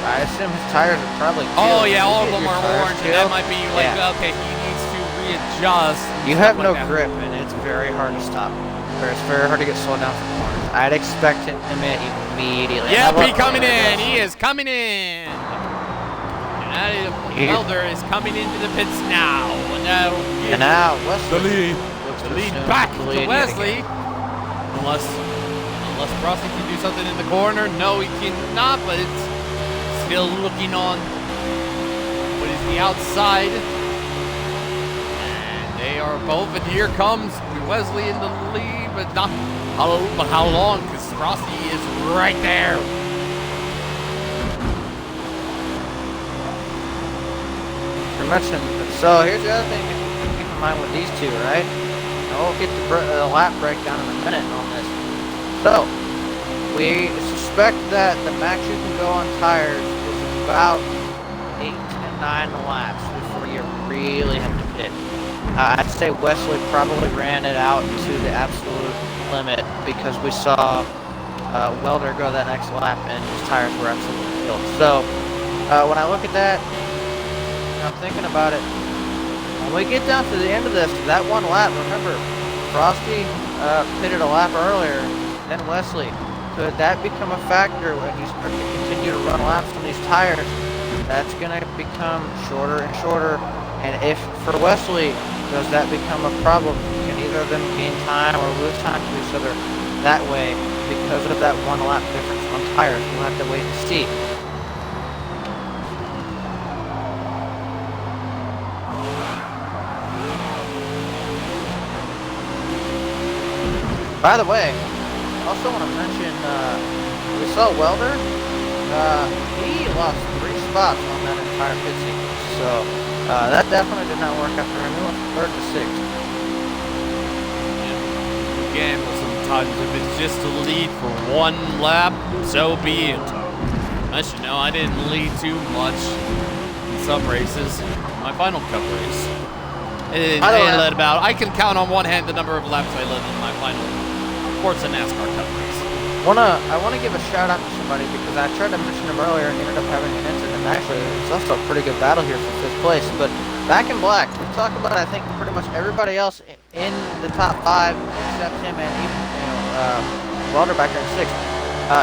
I assume his tires are probably killed. Oh yeah, all of them are orange, and that might be like, okay, he needs to readjust. You have no grip, and it's very hard to stop. It's very hard to get slowed down from corners. I'd expect him immediately. Yep, he's coming in. He is coming in. Welder is coming into the pits now. And now Wesley. The lead back to Wesley. Unless Frxsty can do something in the corner. No, he cannot, but it's still looking on what is the outside. And they are both, and here comes Wesley in the lead, but not how long, because Frxsty is right there. So here's the other thing to keep in mind with these two, right? And we'll get the lap breakdown in a minute on this. So we suspect that the max you can go on tires is about 8 to 9 laps before you really have to pit. I'd say Wesley probably ran it out to the absolute limit because we saw Welder go that next lap and his tires were absolutely killed. So when I look at that, I'm thinking about it. When we get down to the end of this, that one lap, remember, Frxsty pitted a lap earlier, then Wesley. Could that become a factor when you start to continue to run laps on these tires? That's going to become shorter and shorter. And if, for Wesley, does that become a problem? Can either of them gain time or lose time to each other that way because of that one lap difference on tires? We'll have to wait and see. By the way, I also want to mention, we saw Welder, he lost 3 spots on that entire pit sequence, so that definitely did not work out for him. He went from 3rd to 6th. Yeah. Gamble sometimes. If it's just a lead for 1 lap, so be it. As you know, I didn't lead too much in some races. My final cup race. I can count on one hand the number of laps I led in my final Forza NASCAR Cup race. I want to give a shout out to somebody because I tried to mention him earlier and he ended up having an incident. Actually, it's also a pretty good battle here for 5th place. But Back in Black, we talk about, I think, pretty much everybody else in the top 5 except him and even Welder back there in 6th.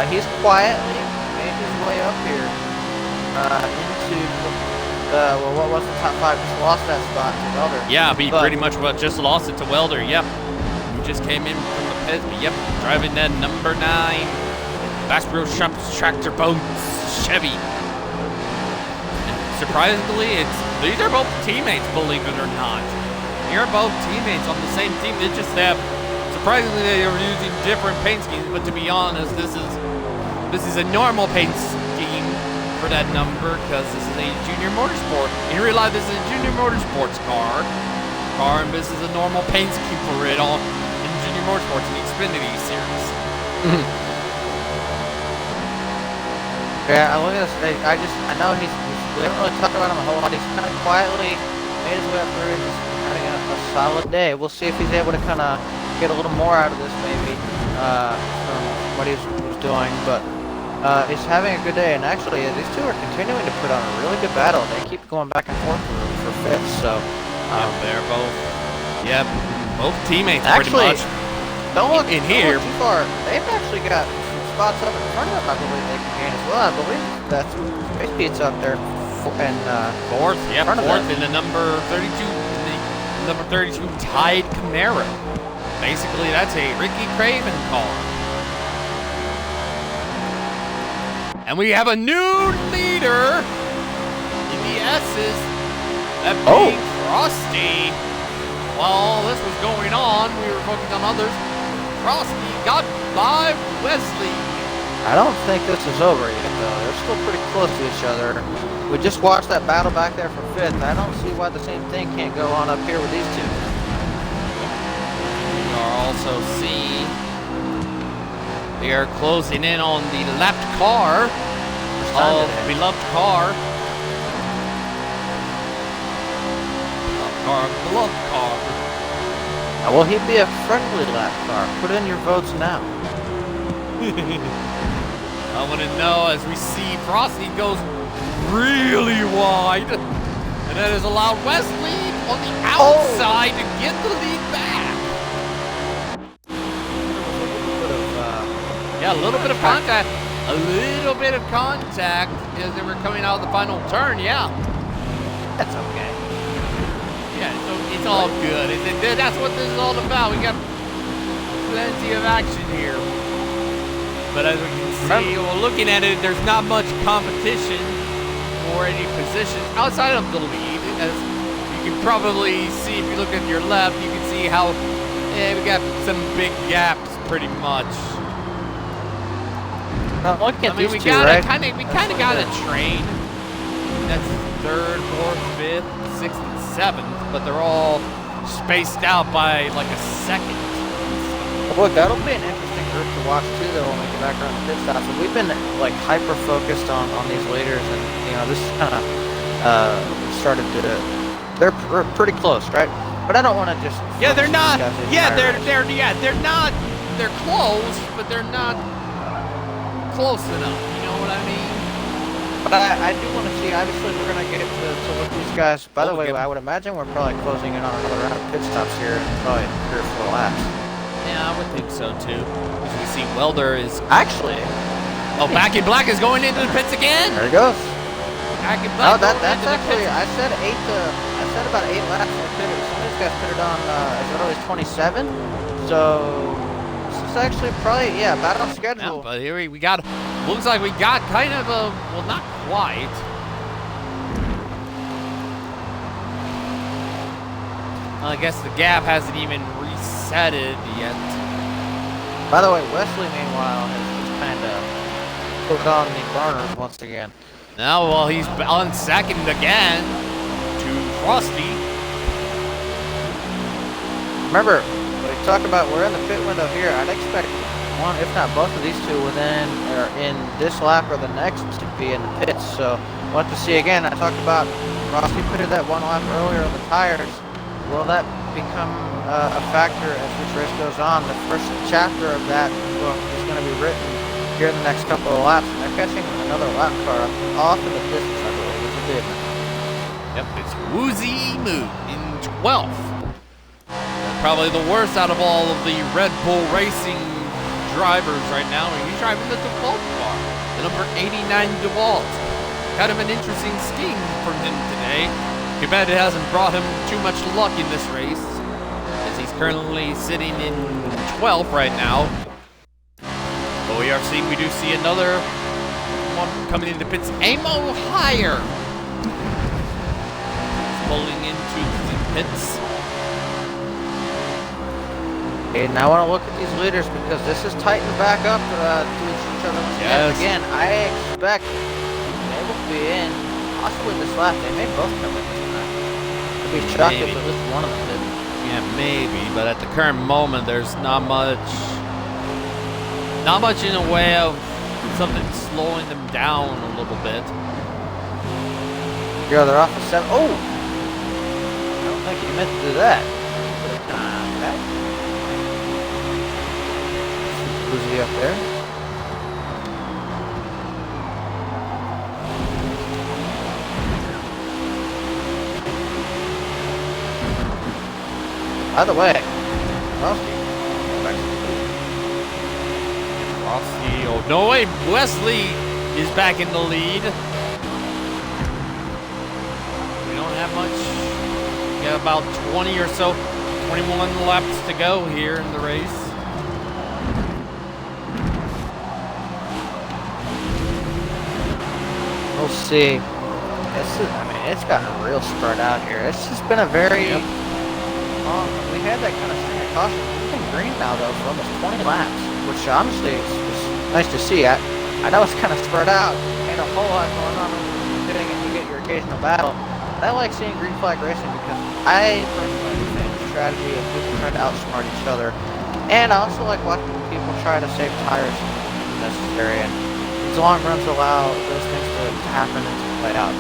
He's quietly made his way up here into what was the top 5? Just lost that spot to Welder. Yeah, he pretty much just lost it to Welder. Yep. He just came in from the pit. Yep, driving that number 9 Bass Pro Shops Tractor Bones Chevy. And surprisingly, these are both teammates, believe it or not. You're both teammates on the same team. They just have, surprisingly, they are using different paint schemes. But to be honest, this is a normal paint scheme for that number because this is a junior motorsport. In real life, this is a junior motorsports car, and this is a normal paint scheme for it all in junior motorsports in the Xfinity series. Yeah, I look at this. I know we haven't really talked about him a whole lot. He's kind of quietly made his way up through, just having a solid day. We'll see if he's able to kind of get a little more out of this, maybe, from what he was doing. But he's having a good day, and actually, these two are continuing to put on a really good battle. They keep going back and forth for 5th. So they're both teammates actually, pretty much. Don't look in here. too far. They've actually got some spots up in front of them, I believe they can gain as well. I believe that's Space Pete's up there. And fourth, yeah, front of fourth them. in the number 32, number 32 tied Camaro. Basically, that's a Ricky Craven car. And we have a new leader in the S's, that being Frxsty. While this was going on, we were focusing on others. Frxsty got by Wesley. I don't think this is over yet, though. They're still pretty close to each other. We just watched that battle back there for 5th. I don't see why the same thing can't go on up here with these two. We are also seeing they are closing in on the left car of beloved car. Beloved car. Now, will he be a friendly lap car? Put in your votes now. I want to know as we see Frxsty goes really wide. And that has allowed Wesley on the outside to get the lead back. Yeah, a little bit of contact. A little bit of contact as they were coming out of the final turn, yeah. That's okay. Yeah, it's all good. That's what this is all about. We got plenty of action here. But as we can see, well, looking at it, there's not much competition for any positions outside of the lead. As you can probably see if you look at your left, you can see how we got some big gaps pretty much. Look at these we two, kind right? of got a train. That's 3rd, 4th, 5th, 6th, and 7th, but they're all spaced out by like a second. Look, that'll be an interesting group to watch too, though, when we get back around the pit stops. We've been like hyper focused on these leaders, and you know this kind of started to. They're pretty close, right? But I don't want to just. Yeah, they're not. Yeah, they're not. They're close, but they're not close enough. You know what I mean? But I do want to see. Obviously, we're gonna get to look these guys. By the way, I would imagine we're probably closing in on another round of pit stops here, in probably 3 or 4 laps. Yeah, I would think so too. As we see, Welder is actually. Oh, Back in Black is going into the pits again. There he goes. Back in Black. Oh, that's actually. I said about 8 laps. Some of these guys pitted on as early as 27. So this is actually probably about on schedule. Yeah, but here we got. Looks like we got kind of a not quite. Well, I guess the gap hasn't even resetted yet. By the way, Wesley, meanwhile, has just kind of put on the burners once again. Now, well, he's on second again to Frxsty. Remember, we talked about we're in the pit window here. I'd expect one, if not both of these two, within or in this lap or the next to be in the pits. So, we'll have to see again. I talked about Frxsty pitted that 1 lap earlier on the tires. Will that become a factor as this race goes on? The first chapter of that book is going to be written here in the next couple of laps. And they're catching another lap car off in the distance, I believe. It's a big one. Yep, it's Woozy Moo in 12th. Probably the worst out of all of the Red Bull Racing drivers right now. And he's driving the DeWalt car, the number 89 DeWalt. Kind of an interesting scheme from him today. Too bad it hasn't brought him too much luck in this race, as he's currently sitting in 12th right now. But we do see another one coming into pits. Amo Higher pulling into the pits. And now I want to look at these leaders because this is tightened back up to each other once again. Again, I expect they will be in possibly this lap. They may both come in tonight. I'd be shocked if at least one of them did. Yeah, maybe, but at the current moment, there's not much in the way of something slowing them down a little bit. Yeah, they're off of 7. Oh! I don't think you meant to do that. Okay. Who's he up there? By the way, Frxsty Frxsty. Oh, no way. Wesley is back in the lead. We don't have much. We got about 20 or so, 21 laps to go here in the race. We'll see. It's gotten real spread out here. It's just been a very long. We had that kind of string of caution. We've been green now though for almost 20 laps, which honestly is nice to see. I know it's kind of spread out. Ain't a whole lot going on. You get your occasional battle. But I like seeing green flag racing because I personally understand the strategy of people trying to outsmart each other, and I also like watching people try to save tires if necessary. And these long runs allow those things to happen and to play out.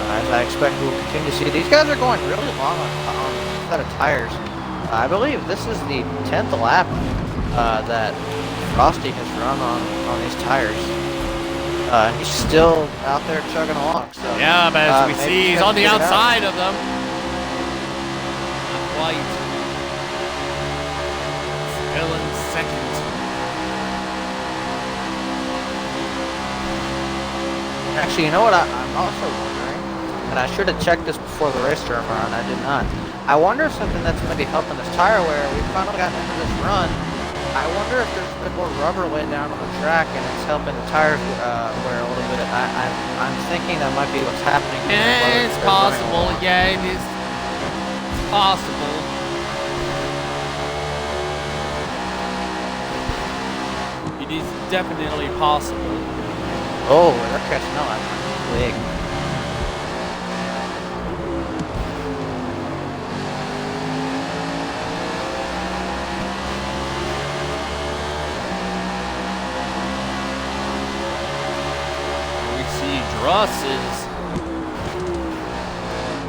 As I expect we will continue to see. These guys are going really long on a set of tires. I believe this is the 10th lap that Frxsty has run on these tires. He's still out there chugging along. So, yeah, but as we see, he's on the outside of them. Not quite. Still in second. Actually, you know what I'm also wondering, and I should have checked this before the race started, and I did not. I wonder if something that's maybe helping this tire wear, we've finally gotten into this run, I wonder if there's a bit more rubber laid down on the track and it's helping the tires wear a little bit. I'm thinking that might be what's happening. It's possible, yeah, it is possible. It is definitely possible. Oh, they're catching up. That's big. We see Druss is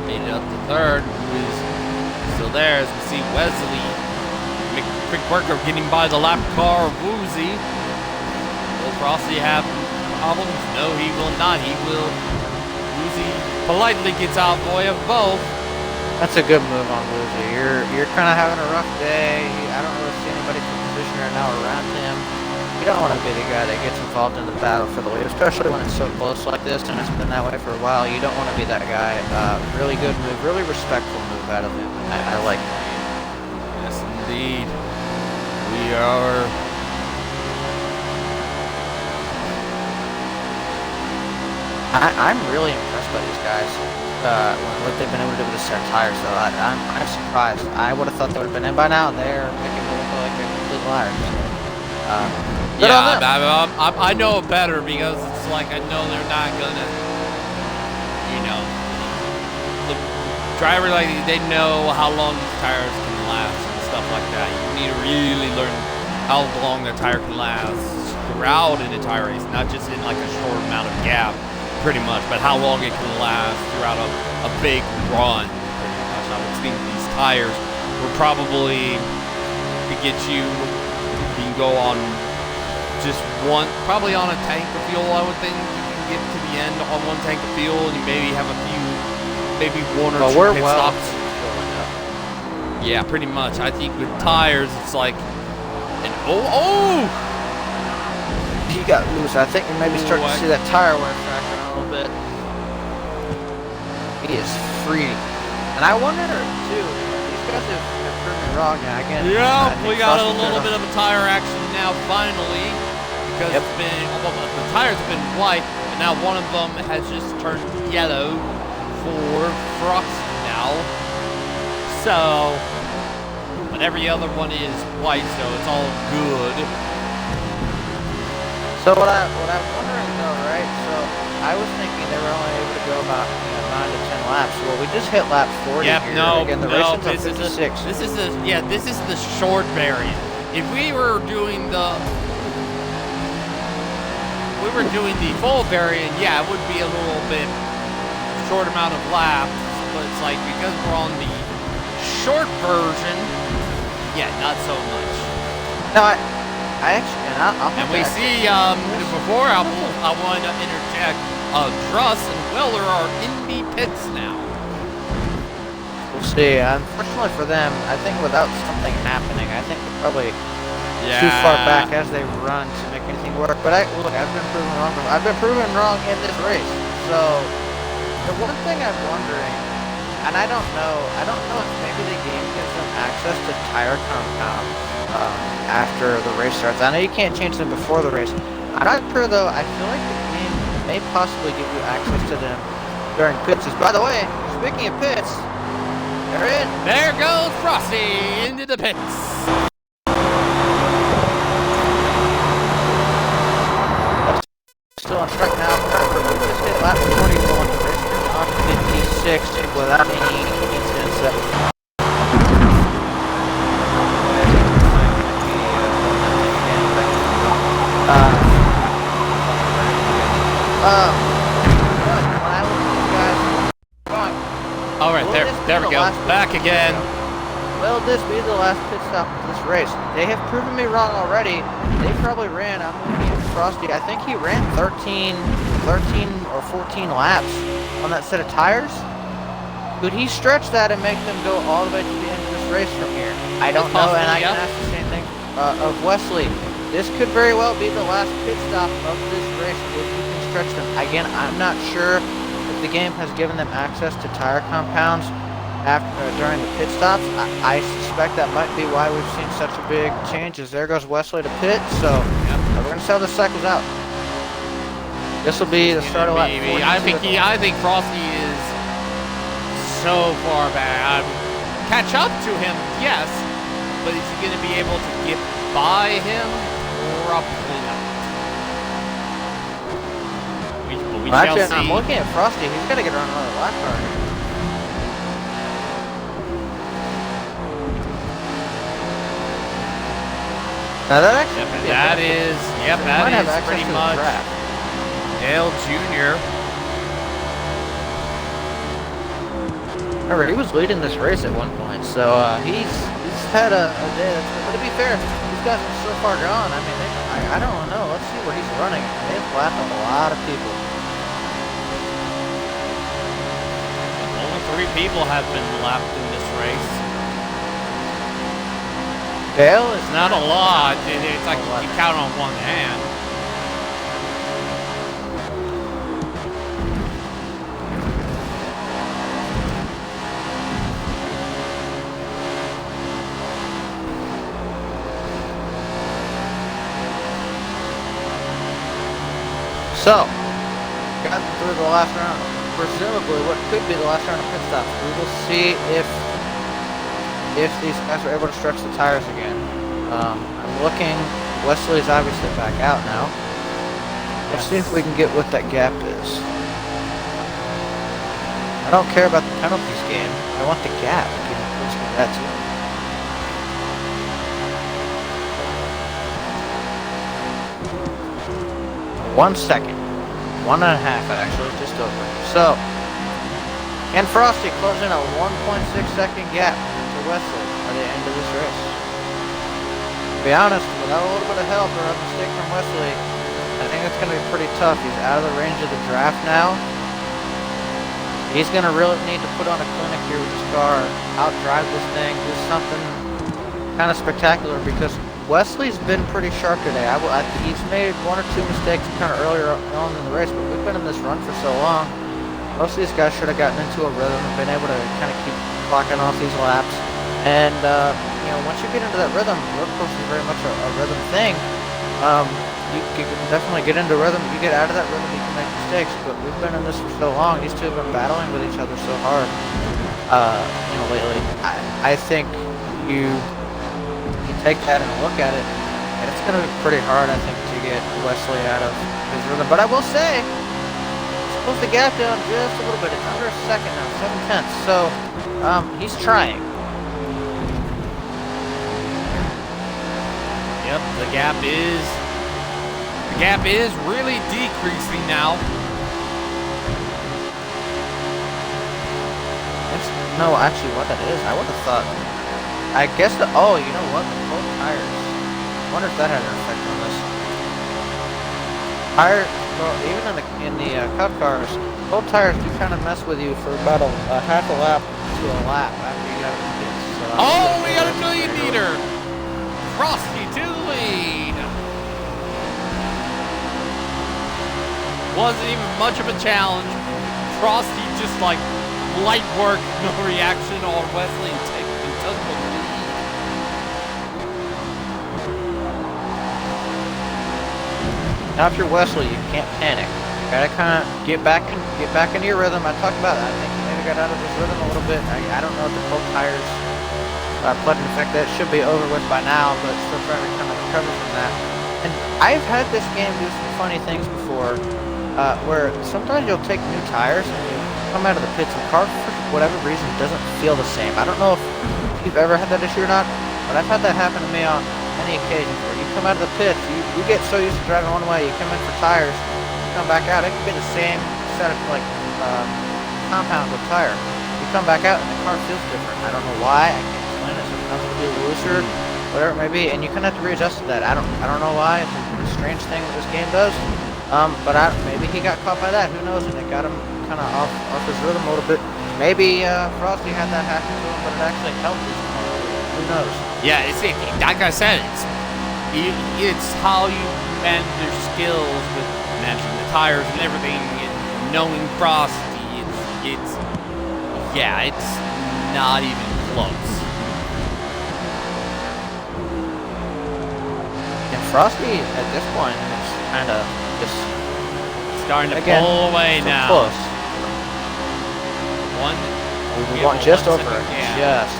made it up to third, who is still there. As we see Wesley, quick work of getting by the lap car of Woozy. Will Frxsty have problems? No, he will not. He will. Woozy politely gets out boy of both. That's a good move on Woozy. You're kind of having a rough day. I don't really see anybody in position right now around him. You don't want to be the guy that gets involved in the battle for the lead, especially when it's so close like this and it's been that way for a while. You don't want to be that guy. Really good move, really respectful move out of him. I like that. Yes, indeed. We are. I'm really impressed by these guys. What they've been able to do with the set tires, though. I'm surprised. I would have thought they would have been in by now. They're making me look like they're complete liars. I know better because it's like I know they're not gonna, the driver like they know how long these tires can last and stuff like that. You need to really learn how long the tire can last throughout an entire race, not just in like a short amount of gap, pretty much, but how long it can last throughout a big run. Pretty much, I would think these tires were probably to get you. You can go on just one, probably on a tank of fuel, I would think. You can get to the end on one tank of fuel, and you maybe have a few, maybe one or two pit stops. Yeah, pretty much. I think with tires, it's like, he got loose. I think you're maybe starting to see that tire wear factor a little bit. He is free. And I wonder, too, these guys have proved me wrong now. Again, yeah, we got a little bit of a tire action now, finally. Because it's been, the tires have been white, and now one of them has just turned yellow for Frxsty now. So, but every other one is white, so it's all good. So what I'm wondering though, right? So I was thinking they were only able to go about 9 to 10 laps. Well, we just hit lap 40 yep, here. No, again, the no, this is the short variant. If we were doing the full variant, yeah, it would be a little bit short amount of laps, but it's like because we're on the short version, yeah, not so much. No, I actually, and we see before I wanted to interject. Druss and Weller are in the pits now. We'll see. Unfortunately for them, I think without something happening, I think they probably too far back as they run to make anything work. But look, I've been proven wrong. I've been proven wrong in this race. So the one thing I'm wondering, and I don't know if maybe the game gives them access to tire compounds after the race starts. I know you can't change them before the race. I'm not sure though. I feel like the game may possibly give you access to them during pits. By the way, speaking of pits, they're in. There goes Frxsty into the pits. Still on track now. We just hit lap 21. Racing on 56 without any incidents. All right, there we go. Back again. Will this be the last pit stop of this race? They have proven me wrong already. They probably ran, I'm looking at Frxsty, I think he ran 13 or 14 laps on that set of tires. Could he stretch that and make them go all the way to the end of this race from here? I don't know, and I can ask the same thing of Wesley. This could very well be the last pit stop of this race if you can stretch them. Again, I'm not sure if the game has given them access to tire compounds during the pit stops. I suspect that might be why we've seen such a big change. There goes Wesley to pit, so we're going to see how this cycles out. This will be the start of lap 42. I think Frxsty is so far back. Catch up to him, yes, but is he going to be able to get by him? Probably not. We shall see. I'm looking at Frxsty. He's got to get around another lap car here. Now that actually that is pretty much Dale Jr. Remember, he was leading this race at one point, so he's had a day that's, but to be fair, these guys are so far gone. I mean, I don't know. Let's see where he's running. They've lapped a lot of people. Only 3 people have been lapped in this race. Dale is not a lot. It's like you count on one hand. So, got through the last round. Presumably, what could be the last round of pit stops. We will see if these guys are able to stretch the tires again. I'm looking. Wesley's obviously back out now. Let's see if we can get what that gap is. I don't care about the penalties game. I want the gap. Give me that too. One second. 1.5 actually, just over. So, and Frxsty closing a 1.6 second gap to Wesley by the end of this race. To be honest, without a little bit of help or a mistake from Wesley, I think it's going to be pretty tough. He's out of the range of the draft now. He's going to really need to put on a clinic here with his car, outdrive this thing, do something kind of spectacular, because Wesley's been pretty sharp today. He's made 1 or 2 mistakes kind of earlier on in the race, but we've been in this run for so long. Most of these guys should have gotten into a rhythm and been able to kind of keep clocking off these laps. And, once you get into that rhythm, road course is very much a rhythm thing. You can definitely get into rhythm. You get out of that rhythm, you can make mistakes. But we've been in this for so long. These two have been battling with each other so hard, lately. I think you take that and look at it, and it's going to be pretty hard, I think, to get Wesley out of his rhythm. But I will say, it's closed the gap down just a little bit. It's under a second now, 7/10. So he's trying. Yep, the gap is really decreasing now. No, actually, what that is, I would have thought. I guess you know what? The cold tires. I wonder if that had an effect on this. Even in the cup cars, cold tires do kind of mess with you for about a half a lap to a lap after you got it. So we got a million meter. Frxsty to the lead. Wasn't even much of a challenge. Frxsty just like light work, no reaction on Wesley and took the lead. Now, if you're Wesley, you can't panic. You gotta kind of get back into your rhythm. I talked about that. I think he maybe got out of his rhythm a little bit. I don't know if the cold tires played an effect. That should be over with by now, but still trying to kind of recover from that. And I've had this game do some funny things before, where sometimes you'll take new tires and you come out of the pits and the car, for whatever reason, doesn't feel the same. I don't know if you've ever had that issue or not, but I've had that happen to me on many occasions where you come out of the pits, you get so used to driving one way, you come in for tires, you come back out, it could be the same set of compound with tire. You come back out and the car feels different. I don't know why. I can't explain it. Sometimes it'll be looser, whatever it may be, and you kind of have to readjust to that. I don't know why. It's a strange thing that this game does. But maybe he got caught by that. Who knows? And it got him kind of off his rhythm a little bit. Maybe Frxsty had that happen to him, but it actually helped his car. Who knows? Yeah, like I said, it's how you manage your skills with managing the tires and everything, and knowing Frxsty. It's not even close. And Frxsty at this point is kind of just starting to pull away now. Close. We want just over it. Just.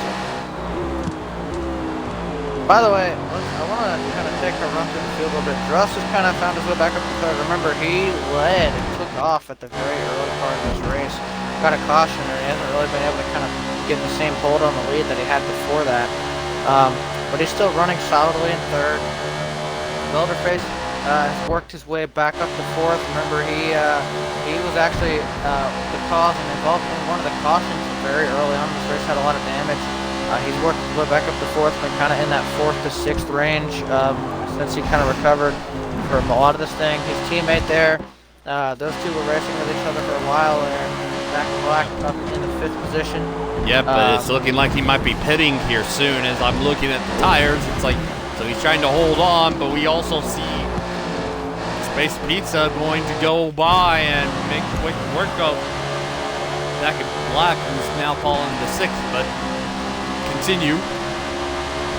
By the way, I want to kind of take a run through the field a little bit. Druss has kind of found his way back up the third. Remember, he led and took off at the very early part of this race. Got a caution, and he hasn't really been able to kind of get the same hold on the lead that he had before that. But he's still running solidly in third. Felderface has worked his way back up to fourth. Remember, he was actually the cause and involved in one of the cautions very early on in this race, had a lot of damage. He's worked his way back up to fourth, been kind of in that 4th to 6th range since he kind of recovered from a lot of this thing. His teammate there, those two were racing with each other for a while there. Back to Black up in the 5th position. Yep, but it's looking like he might be pitting here soon as I'm looking at the tires. It's like, so he's trying to hold on, but we also see Space Pizza going to go by and make quick work of Back at Black, who's now fallen to 6th, but continue.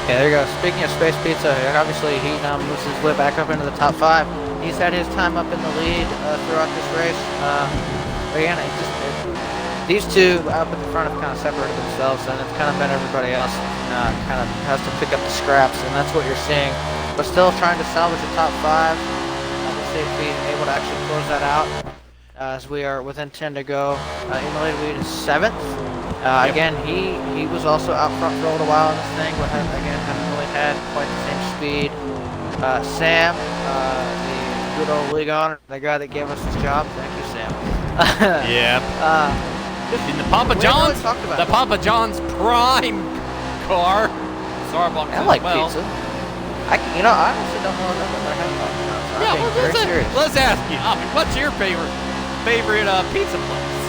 Yeah, there you go. Speaking of Space Pizza, obviously he now moves his way back up into the top 5. He's had his time up in the lead throughout this race. But again, these two up at the front have kind of separated themselves, and it's kind of been everybody else kind of has to pick up the scraps, and that's what you're seeing. But still trying to salvage the top 5. We'll see if we're able to actually close that out. As we are within 10 to go. In the lead is 7th. Yep. Again, he was also out front for a little while in this thing, but haven't really had quite the same speed. Sam, the good old league honor, the guy that gave us this job. Thank you, Sam. Yep. In the Papa John's, really Papa John's prime car. Starbucks I like well. pizza. I honestly don't know nothing about having Papa John's. Yeah, let's ask you, what's your favorite pizza place?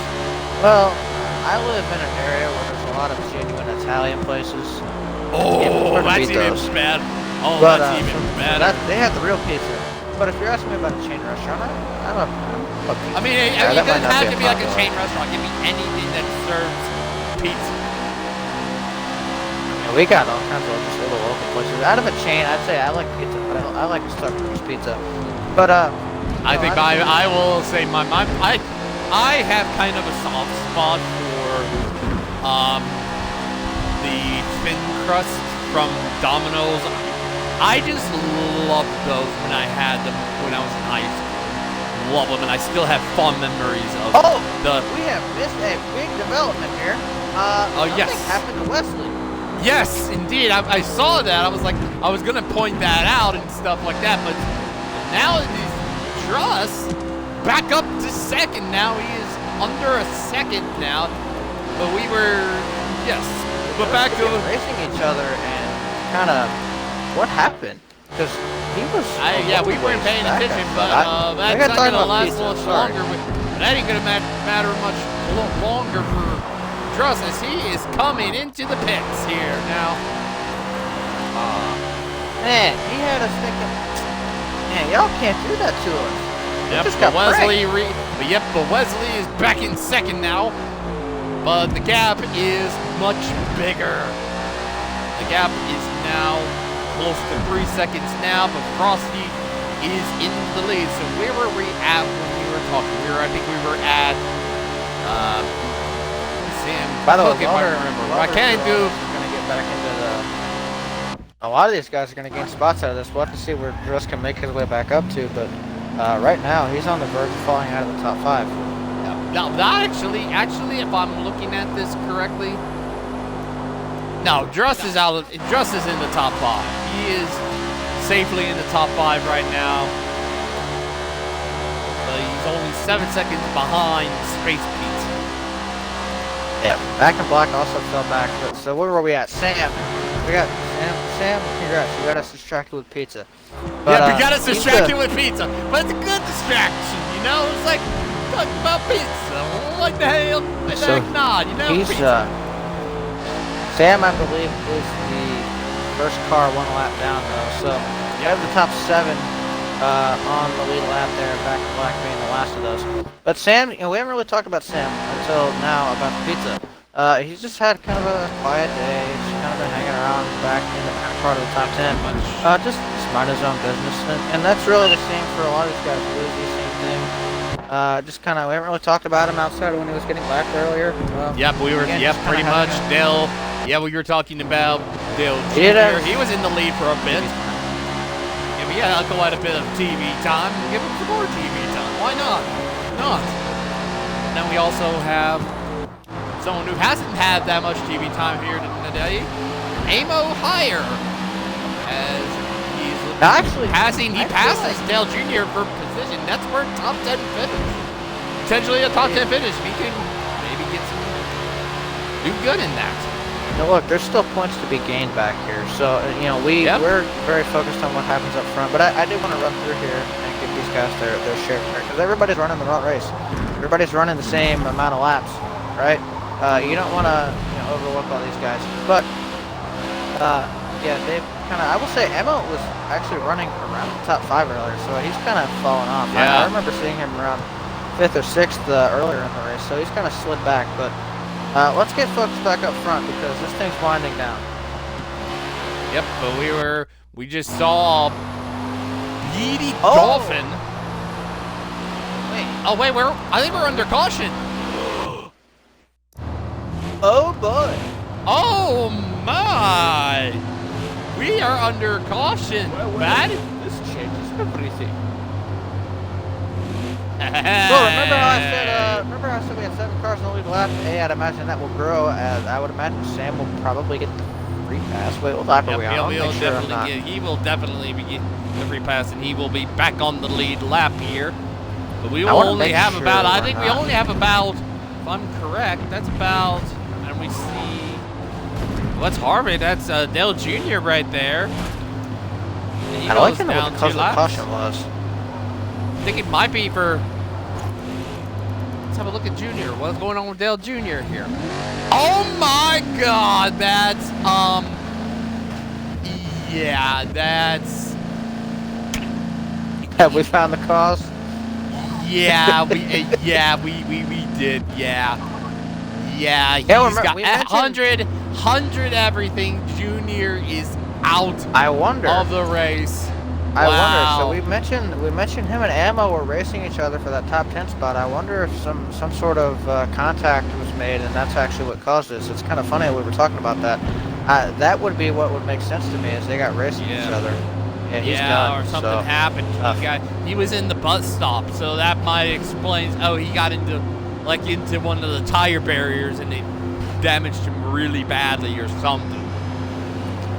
Well, I live in an area where there's a lot of genuine Italian places. Oh, that's even bad. Oh, but, that's even better. They have the real pizza. But if you're asking me about a chain restaurant, I'm a pizza. I mean, it doesn't have to be like a chain restaurant. Give me anything that serves pizza. Yeah, we got all kinds of just little local places. Out of a chain, I'd say I like pizza, but I like a stuffed crust pizza. But I think I will say I have kind of a soft spot for the thin crust from Domino's. I just love those when I had them when I was in high school. Love them, and I still have fond memories of we have missed a big development here. Yes. Something happened to Wesley. Yes, indeed. I saw that. I was like, I was gonna point that out and stuff like that, but now he's Truss back up to 2nd. Now he is under a 2nd now. But we were but back to racing each other and kind of what happened? Because he was. We weren't paying attention, but that's not gonna last much longer. That ain't gonna matter much longer for Truss as he is coming into the pits here now. Man, he had us thinking, man, y'all can't do that to us. Yep, just got but Wesley is back in second now. But the gap is much bigger. The gap is now close to 3 seconds now, but Frxsty is in the lead. So where were we at when we were talking? I think we were at Sam. By the way, I can't do. Gonna get back into the. A lot of these guys are gonna gain spots out of this. We'll have to see where Dress can make his way back up to, but right now he's on the verge of falling out of the top 5. No, not actually, if I'm looking at this correctly. No, Druss is out. Druss is in the top 5. He is safely in the top 5 right now. But he's only 7 seconds behind Space Pizza. Yeah, Back in Black also fell back. So where were we at? Sam. We got Sam, congrats. You got us distracted with pizza. But, yeah, we got us distracted with pizza. But it's a good distraction, you know? It's like talking about pizza. What the hell? So nod, you know? He's, Sam, I believe, is the first car 1 lap down, though. So you have the top 7 on the lead lap there, Back in Black being the last of those. But Sam, you know, we haven't really talked about Sam until now about the pizza. He's just had kind of a quiet day. He's kind of been hanging around back in the back part of the top 10. Just mind his own business. And that's really the same for a lot of these guys. Lizzy, same thing. Just kind of, we haven't really talked about him outside of when he was getting lapped earlier. Yep, pretty much. Dale, we were talking about Dale Jr. He was in the lead for a bit. Yeah, we had quite a bit of TV time. Give him some more TV time. Why not? And then we also have someone who hasn't had that much TV time here today, Amo Higher, as he's passing. He passes Dale Jr. for position. That's where top 10 finish. Potentially a top 10 finish. He can maybe do good in that. Now look, there's still points to be gained back here. So, you know, we're very focused on what happens up front. But I did want to run through here and give these guys their share. Because everybody's running the right race. Everybody's running the same amount of laps, right? You don't want to overlook all these guys. But, yeah, they've kind of, I will say, Emma was actually running around the top 5 earlier. So he's kind of fallen off. Yeah. I remember seeing him around 5th or 6th earlier in the race. So he's kind of slid back. But let's get focused back up front because this thing's winding down. Yep, but we just saw Beady Dolphin. Wait, I think we're under caution. Oh boy. Oh my. We are under caution. Bad? This changes everything. Well, remember how I said we had 7 cars in the lead lap? Hey, I'd imagine that will grow as I would imagine Sam will probably get the free pass. Wait, what lap are we on? He will definitely be getting the free pass, and he will be back on the lead lap here. But we will only have about, I think we only have about, if I'm correct, that's about, and we see, what's Harvey? That's Dale Jr. right there. I like to know what the cause of the caution was. I think it might be for, let's have a look at Junior. What's going on with Dale Jr. here? Oh my God, that's, yeah, that's. Have we found the cause? Yeah, we did, yeah. Yeah, he's got 100 everything. Junior is out of the race. I wonder. So we mentioned him and Ammo were racing each other for that top 10 spot. I wonder if some sort of contact was made, and that's actually what caused this. It's kind of funny we were talking about that. That would be what would make sense to me, is they got racing each other. And he's done, or something happened. He was in the bus stop, so that might explain. Oh, he got into one of the tire barriers, and they damaged him really badly or something.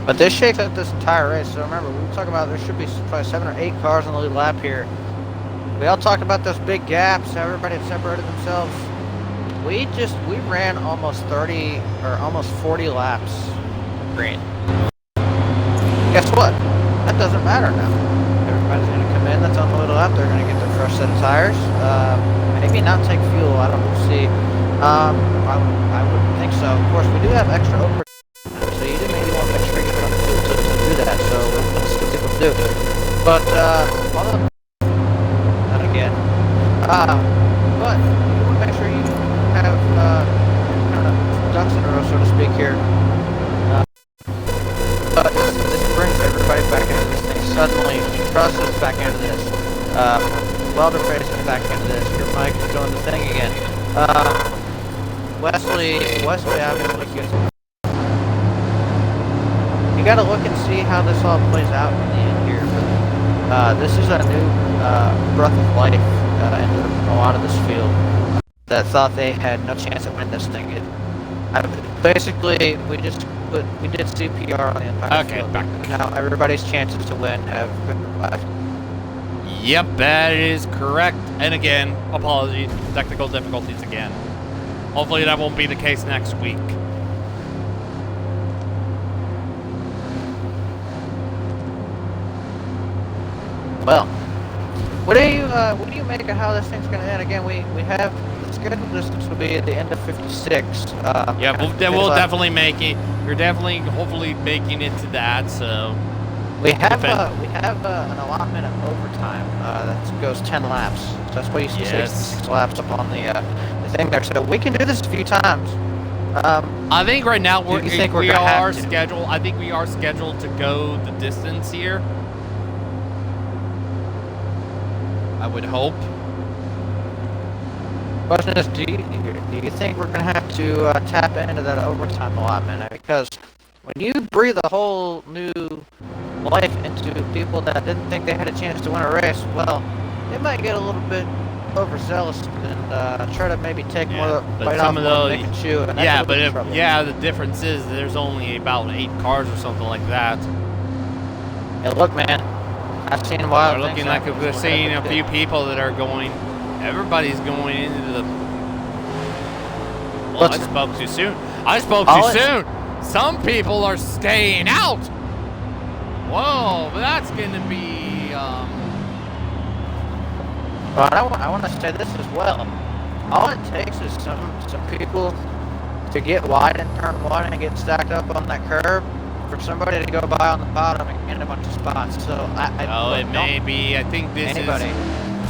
But this shakes up this entire race. So remember, we were talking about there should be probably 7 or 8 cars on the lead lap here. We all talked about those big gaps, how everybody had separated themselves. We ran almost 30 or almost 40 laps green. Guess what? That doesn't matter now. Everybody's going to come in that's on the lead lap. They're going to get their fresh set of tires. Maybe not take fuel. I don't know. We'll see. I wouldn't think so. Of course, we do have extra overtime, so you do maybe want to make sure you put on the fuel to do that. So we'll do. But, not again. But you want to make sure you have, kind of ducks in a row, so to speak, here. But this brings everybody back into this thing. Suddenly, Trust is back into this. Welderface is back into this. Your mic is doing the thing again. Wesley obviously gets. You gotta look and see how this all plays out in the end here. This is a new breath of life into a lot of this field that thought they had no chance of winning this thing. Basically, we did CPR on the entire field. back. Now everybody's chances to win have been revived. Yep, that is correct. And again, apologies, technical difficulties again. Hopefully that won't be the case next week. Well, what do you make of how this thing's going to end? Again, we have the scheduled distance will be at the end of 56. Yeah, we'll definitely make it. You're definitely, hopefully, making it to that. So we have an allotment of overtime that goes 10 laps. So that's why you see 66 laps up on the thing there. So we can do this a few times. I think right now we are scheduled. I think we are scheduled to go the distance here. I would hope. Question is, do you think we're going to have to tap into that overtime allotment? Because when you breathe a whole new life into people that didn't think they had a chance to win a race, well, they might get a little bit overzealous and try to maybe take more bite off what they can chew. And yeah, but the difference is there's only about 8 cars or something like that. Hey, look, man. I've seen wild things. Looking like we're seeing a few people that are going. Everybody's going into the. Well, I spoke too soon. Soon. Some people are staying out. Whoa, but that's going to be. But I want to say this as well. All it takes is some people to get wide and turn wide and get stacked up on that curb. For somebody to go by on the bottom and get a bunch of spots. So it may be. I think this is.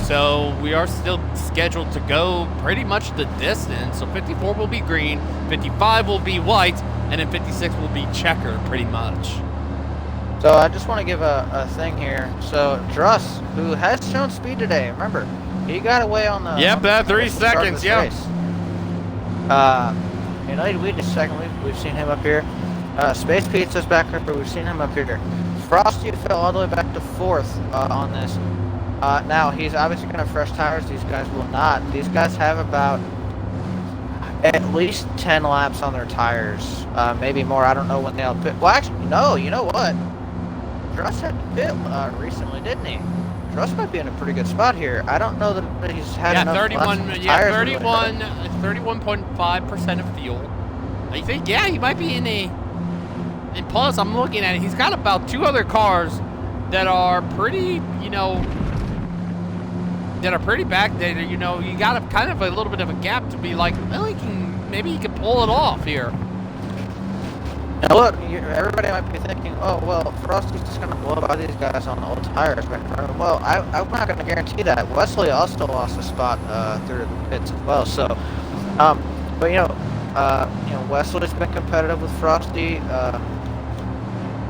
So we are still scheduled to go pretty much the distance. So 54 will be green, 55 will be white, and then 56 will be checker, pretty much. So I just want to give a thing here. So Druss, who has shown speed today, remember, he got away on the. Yep, that 3 seconds. Yep. United just second. We've seen him up here. Space Pizza's back up here. We've seen him up here. Frxsty fell all the way back to 4th on this. Now, he's obviously going to have fresh tires. These guys will not. These guys have about at least 10 laps on their tires. Maybe more. I don't know when they'll pit. Well, actually, no. You know what? Druss had to pit recently, didn't he? Druss might be in a pretty good spot here. I don't know that he's had enough 31.5% of fuel. I think, yeah, he might be in a... And plus, I'm looking at it, he's got about 2 other cars that are pretty, that are pretty backdated. You got kind of a little bit of a gap to be like, well, maybe he can pull it off here. Now look, everybody might be thinking, oh, well, Frxsty's just going to blow by these guys on the old tires. Well, I'm not going to guarantee that. Wesley also lost a spot through the pits as well. So, but Wesley's been competitive with Frxsty.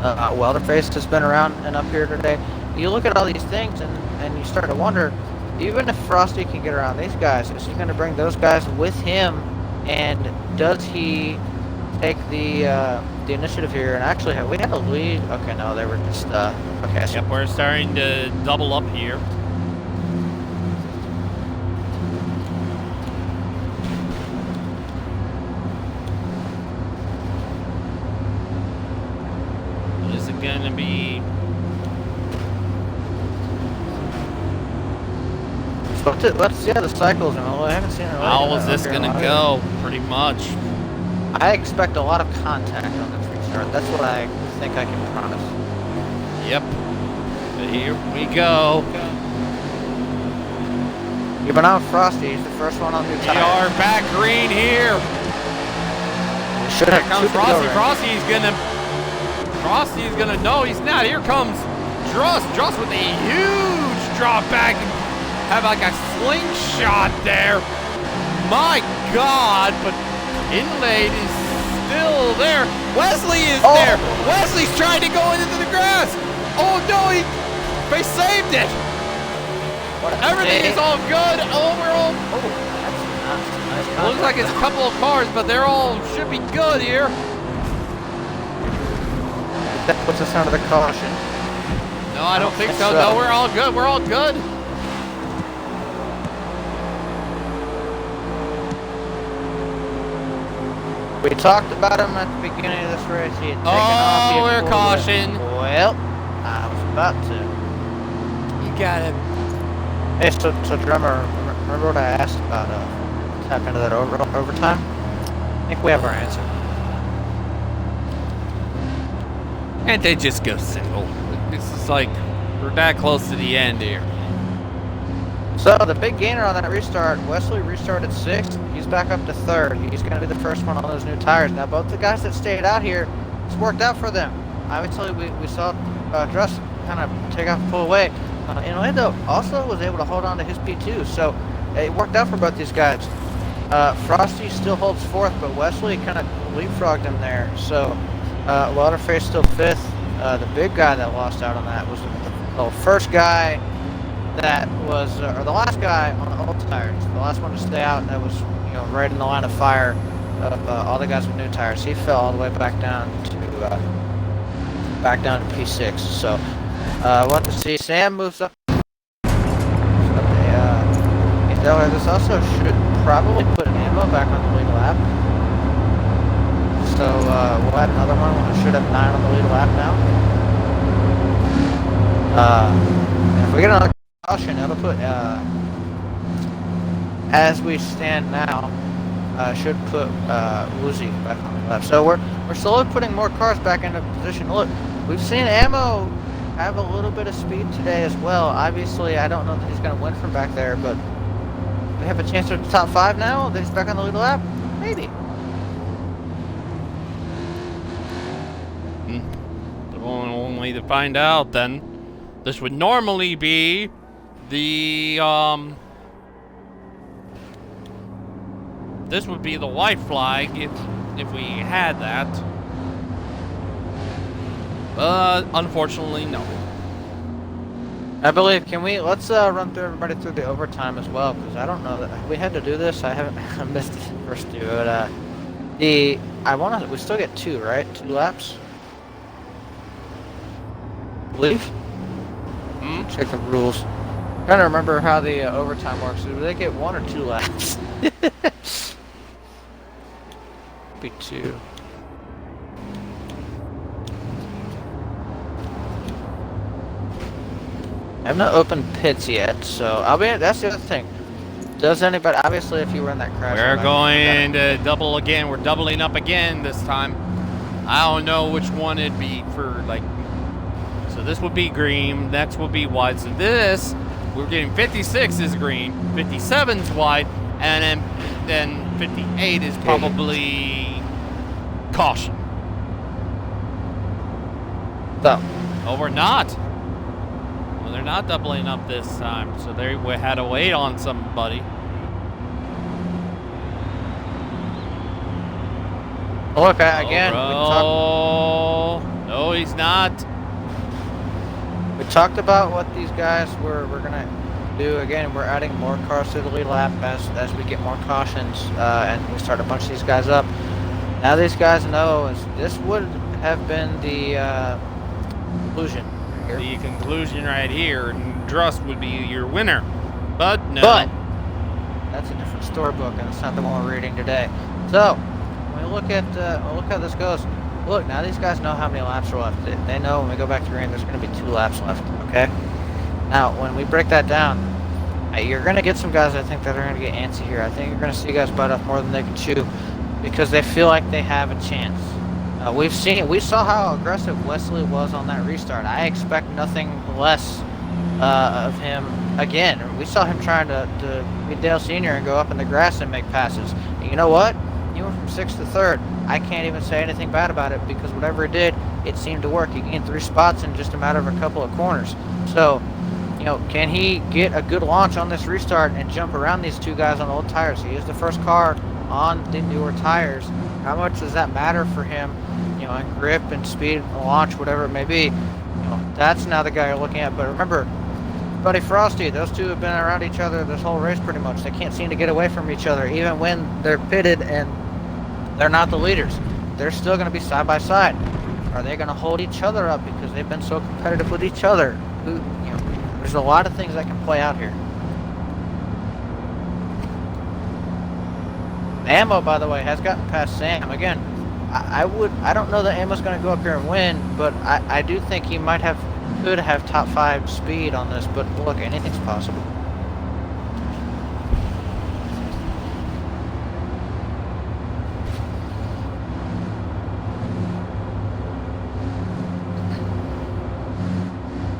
Welderface has been around and up here today. You look at all these things and you start to wonder, even if Frxsty can get around these guys, is he going to bring those guys with him? And does he take the initiative here? And actually, have we had a lead? Okay, no, they were just okay. So yep, we're starting to double up here. Going to be. Let's see how the cycles. I haven't seen it. How is this going to go? Pretty much. I expect a lot of contact on this restart. That's what I think I can promise. Yep. But here we go. Keep an eye on Frxsty. He's the first one on the tire. We are back green here. Here comes Frxsty. Frxsty's gonna know he's not. Here comes Druss with a huge drop back. Have like a slingshot there. My God, but Inlaid is still there. Wesley is there. Wesley's trying to go into the grass. Oh no, they saved it. Everything is all good. Overall, That's nice. looks like it's a couple of cars, but they're all should be good here. That puts us under the caution. No, I don't think so. No, we're all good. We're all good. We talked about him at the beginning of this race. He had taken off. Oh, we're caution. Well, I was about to. You got it. Hey, so drummer, remember what I asked about what's happened to that overtime? I think we have our answer. And they just go single. This is like, we're that close to the end here. So the big gainer on that restart, Wesley restarted 6th. He's back up to 3rd. He's going to be the first one on those new tires. Now both the guys that stayed out here, it's worked out for them. Obviously we saw Druss kind of take off and pull away. Orlando also was able to hold on to his P2, so it worked out for both these guys. Frxsty still holds 4th, but Wesley kind of leapfrogged him there. So Waterface still 5th. The big guy that lost out on that was the first guy that was, or the last guy on the old tires, the last one to stay out, that was, right in the line of fire of all the guys with new tires. He fell all the way back down to P6. So what to see? Sam moves up. This also should probably put Ammo back on the lead lap. So we'll add another one. We should have 9 on the lead lap now. If we get another caution, that'll put, as we stand now, should put Woozy back on the lap. So we're slowly putting more cars back into position. Look, we've seen Ammo have a little bit of speed today as well. Obviously, I don't know that he's going to win from back there, but we have a chance to the top 5 now. That he's back on the lead lap, maybe. Only to find out then. This would normally be the this would be the white flag if we had that. But unfortunately, no. I believe. Let's run through everybody through the overtime as well, because I don't know that we had to do this. I missed the first 2, but we still get 2, right? 2 laps. I believe. Check the rules. I'm trying to remember how the overtime works. Do they get 1 or 2 laps? Be 2. I have not opened pits yet, so that's the other thing. Does anybody, obviously if you run that crash... We're going to double again. We're doubling up again this time. I don't know which one it'd be for, like... So this would be green, next would be white. So this, we're getting 56 is green, 57's white, and then 58 is probably caution. So. Oh, we're not. Well, they're not doubling up this time, so we had to wait on somebody. Look, again, no, he's not. We talked about what these guys we're gonna do. Again, we're adding more cars to the lead lap as we get more cautions, and we start a bunch of these guys up. Now these guys know this would have been the conclusion. The conclusion right here, and Druss would be your winner, but no. But that's a different storybook, and it's not the one we're reading today. So when we look at how this goes. Look, now these guys know how many laps are left. They know when we go back to green, there's going to be 2 laps left, okay? Now, when we break that down, you're going to get some guys, I think, that are going to get antsy here. I think you're going to see guys bite off more than they can chew because they feel like they have a chance. We saw how aggressive Wesley was on that restart. I expect nothing less of him again. We saw him trying to beat Dale Sr. and go up in the grass and make passes. And you know what? he went from 6th to 3rd. I can't even say anything bad about it because whatever it did, it seemed to work. He gained 3 spots in just a matter of a couple of corners. So, you know, can he get a good launch on this restart and jump around these 2 guys on old tires? He is the first car on the newer tires. How much does that matter for him, you know, in grip and speed and launch, whatever it may be? You know, that's now the guy you're looking at. But remember, buddy Frxsty, those 2 have been around each other this whole race pretty much. They can't seem to get away from each other, even when they're pitted and they're not the leaders. They're still going to be side by side. Are they going to hold each other up because they've been so competitive with each other? You know, there's a lot of things that can play out here. Ammo, by the way, has gotten past Sam. Again, I don't know that Ammo's going to go up here and win, but I do think he could have top 5 speed on this, but look, anything's possible.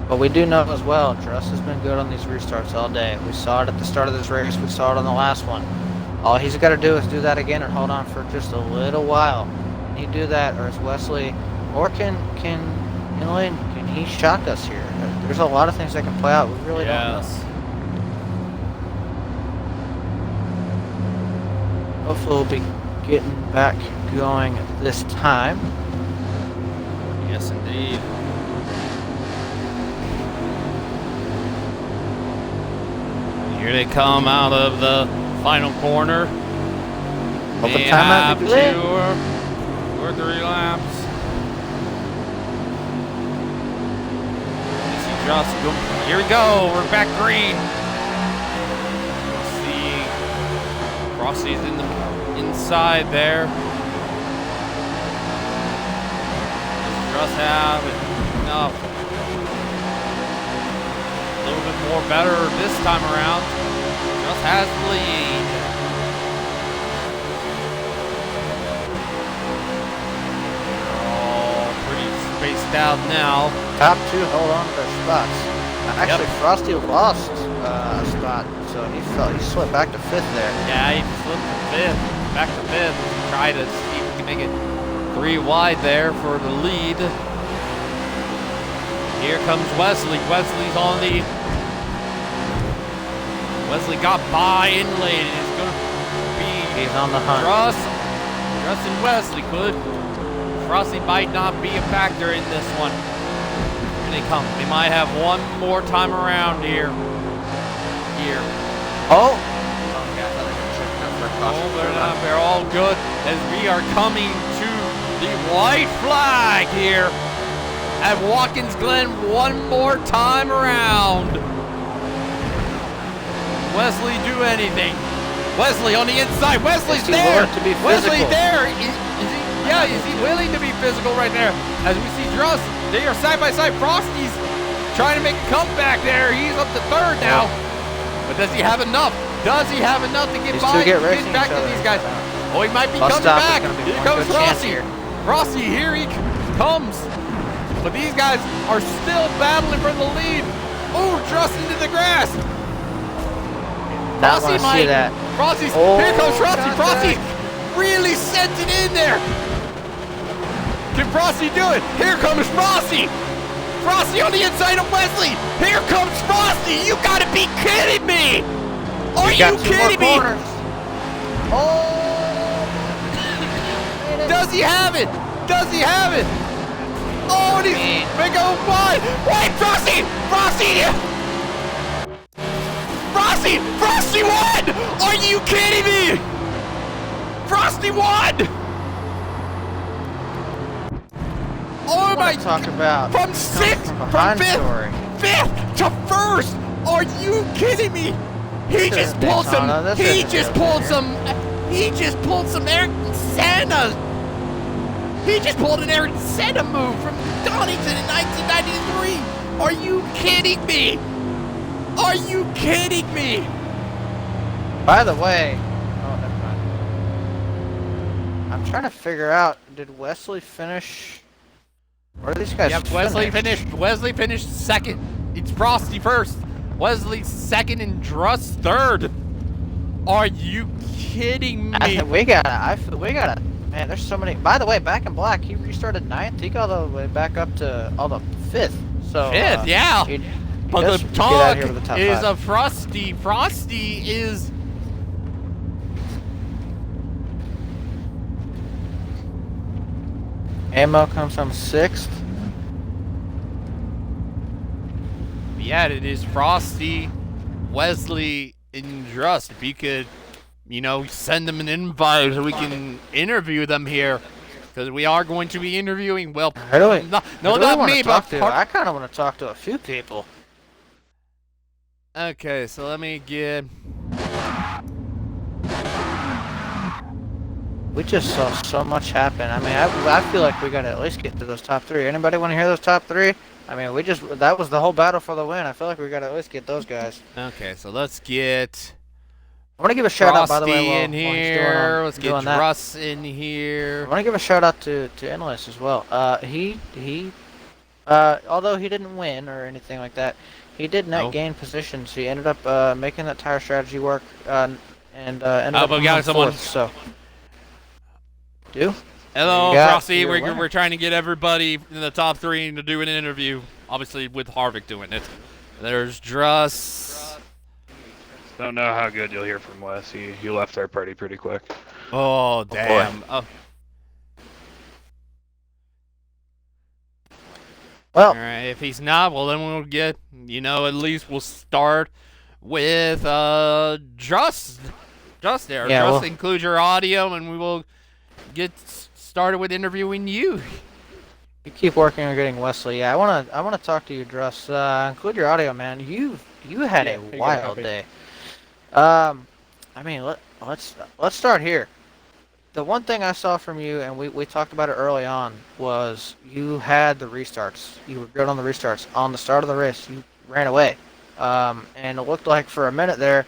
But we do know as well, Truss has been good on these restarts all day. We saw it at the start of this race, we saw it on the last one. All he's got to do is do that again and hold on for just a little while. Can he do that, or is Wesley, or can he shock us here? There's a lot of things that can play out. We really don't know. Hopefully we'll be getting back going this time. Yes, indeed. Here they come out of the final corner. They have 2 or 3 laps. Here we go. We're back green. Let's see. Frxsty's in the inside there. Just have enough. A little bit more better this time around. Just has the lead. Spaced out now. Top 2 hold on to their spots. Actually, Frxsty lost a spot, so he slipped back to 5th there. Yeah, he slipped to 5th, back to 5th. Try to see if we can make it 3 wide there for the lead. Here comes Wesley. Wesley's on the. Wesley got by in late. It's going to be. He's on the hunt. Truss and Wesley could. Frxsty might not be a factor in this one. Here they come. They might have one more time around here. Oh! They're not. They're all good as we are coming to the white flag here at Watkins Glen one more time around. Wesley do anything. Wesley on the inside. Wesley's there. Wesley there. Yeah, is he willing to be physical right there? As we see Truss, they are side by side. Frxsty's trying to make a comeback there. He's up to 3rd now. But does he have enough? Does he have enough to get by and get back to these guys? Oh, he might be coming back. Here comes Frxsty. Frxsty, here he comes. But these guys are still battling for the lead. Oh, Truss into the grass. Frxsty might. Frxsty's, here comes Frxsty. Frxsty really sent it in there. Can Frxsty do it? Here comes Frxsty. Frxsty on the inside of Wesley. Here comes Frxsty. You gotta be kidding me. Are you kidding me? Oh. Does he have it? Does he have it? Oh, he's big old wide. Wait, Frxsty. Frxsty won. Are you kidding me? Frxsty won. Oh my! Talk about from 6th, from 5th to 1st. Are you kidding me? He just pulled some. He just pulled some Ayrton Senna. He just pulled an Ayrton Senna move from Donington in 1993. Are you kidding me? Are you kidding me? By the way, oh, never mind. I'm trying to figure out. Did Wesley finish? Where are these guys? Yep, Wesley finished 2nd. It's Frxsty 1st. Wesley 2nd and Truss 3rd. Are you kidding me? We gotta. Man, there's so many. By the way, Back in Black, he restarted 9th. He got all the way back up to all the 5th. So Fifth, yeah. he But does the get out talk here with the top is 5. a Frxsty. Frxsty is. Ammo comes from 6th. Yeah, it is Frxsty, Wesley, and Drust. If you could, send them an invite so we can interview them here. Because we are going to be interviewing, well, Really? no, not me, but... I kind of want to talk to a few people. Okay, so let me get... We just saw so much happen. I mean, I feel like we got to at least get to those top 3. Anybody want to hear those top 3? I mean, that was the whole battle for the win. I feel like we got to at least get those guys. Okay, so let's get... I want to give a shout out, by the way, Frxsty in here. Let's get Russ in I here. want to give a shout out to Endless as well. Although he didn't win or anything like that, he did net gain positions. He ended up making that tire strategy work and ended up we got someone. 4th, so. Hello, Frxsty. We're trying to get everybody in the top 3 to do an interview. Obviously, with Harvick doing it. There's Druss. Don't know how good you'll hear from Wes. He left our party pretty quick. Oh, damn. Well, all right. If he's not, well, then we'll get, at least we'll start with Druss. Druss there. Yeah, Druss, include your audio, and we will get started with interviewing you. You keep working on getting Wesley. Yeah, I wanna talk to you, Druss. Include your audio, man. You had a wild day. I mean, let's start here. The one thing I saw from you, and we talked about it early on, was you had the restarts. You were good on the restarts. On the start of the race, you ran away. And it looked like for a minute there,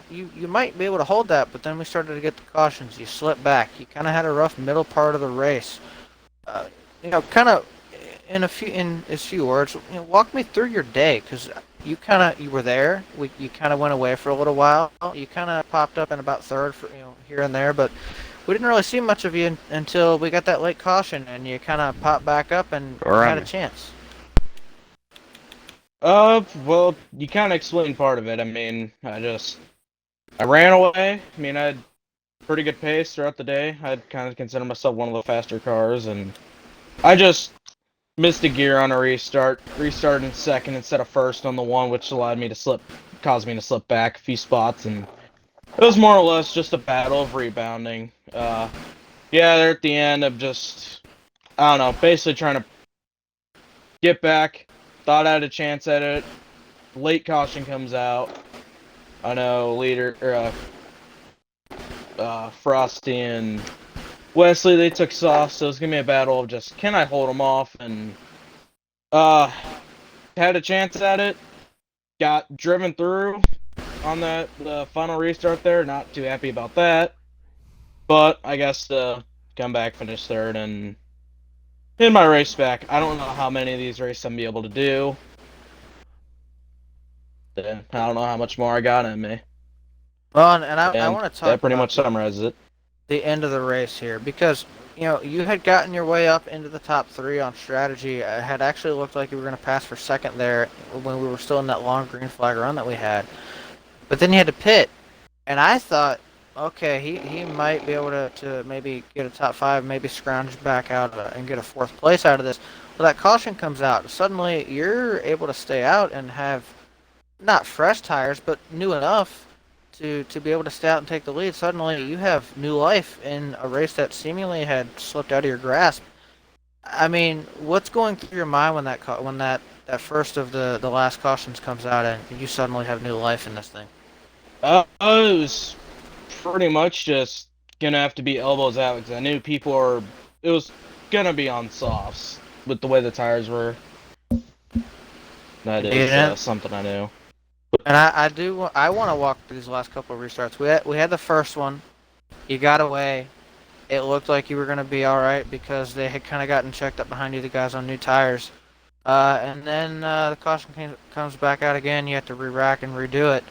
you might be able to hold that, but then we started to get the cautions. You slipped back. You kind of had a rough middle part of the race. Kind of in as few words, walk me through your day, because you were there. You kind of went away for a little while. You kind of popped up in about 3rd for here and there, but we didn't really see much of you until we got that late caution, and you kind of popped back up and had a chance. Well, you kind of explained part of it. I mean, I ran away. I mean, I had pretty good pace throughout the day. I'd kind of consider myself one of the faster cars, and I just missed a gear on a restarted in 2nd instead of 1st on the 1, which caused me to slip back a few spots, and it was more or less just a battle of rebounding. Yeah, there at the end of just, I don't know, basically trying to get back. Thought I had a chance at it. Late caution comes out. I know Frxsty and Wesley, they took soft, so it's gonna be a battle of just, can I hold them off? And had a chance at it. Got driven through on the final restart there. Not too happy about that. But I guess the comeback finished 3rd and in my race back. I don't know how many of these races I'm gonna be able to do. I don't know how much more I got in me. Well, and I want to talk. That pretty much summarizes it. The end of the race here, because you had gotten your way up into the top 3 on strategy. It had actually looked like you were going to pass for 2nd there when we were still in that long green flag run that we had. But then you had to pit, and I thought, okay, he might be able to maybe get a top 5, maybe scrounge back out and get a 4th place out of this. Well, that caution comes out. Suddenly, you're able to stay out and have not fresh tires, but new enough to be able to stay out and take the lead. Suddenly, you have new life in a race that seemingly had slipped out of your grasp. I mean, what's going through your mind when that first of the last cautions comes out and you suddenly have new life in this thing? It was pretty much just gonna have to be elbows out, because I knew it was gonna be on softs with the way the tires were. That is something I knew. And I want to walk through these last couple of restarts. We had the first one. You got away. It looked like you were going to be all right because they had kind of gotten checked up behind you, the guys on new tires. And then the caution comes back out again. You have to re-rack and redo it.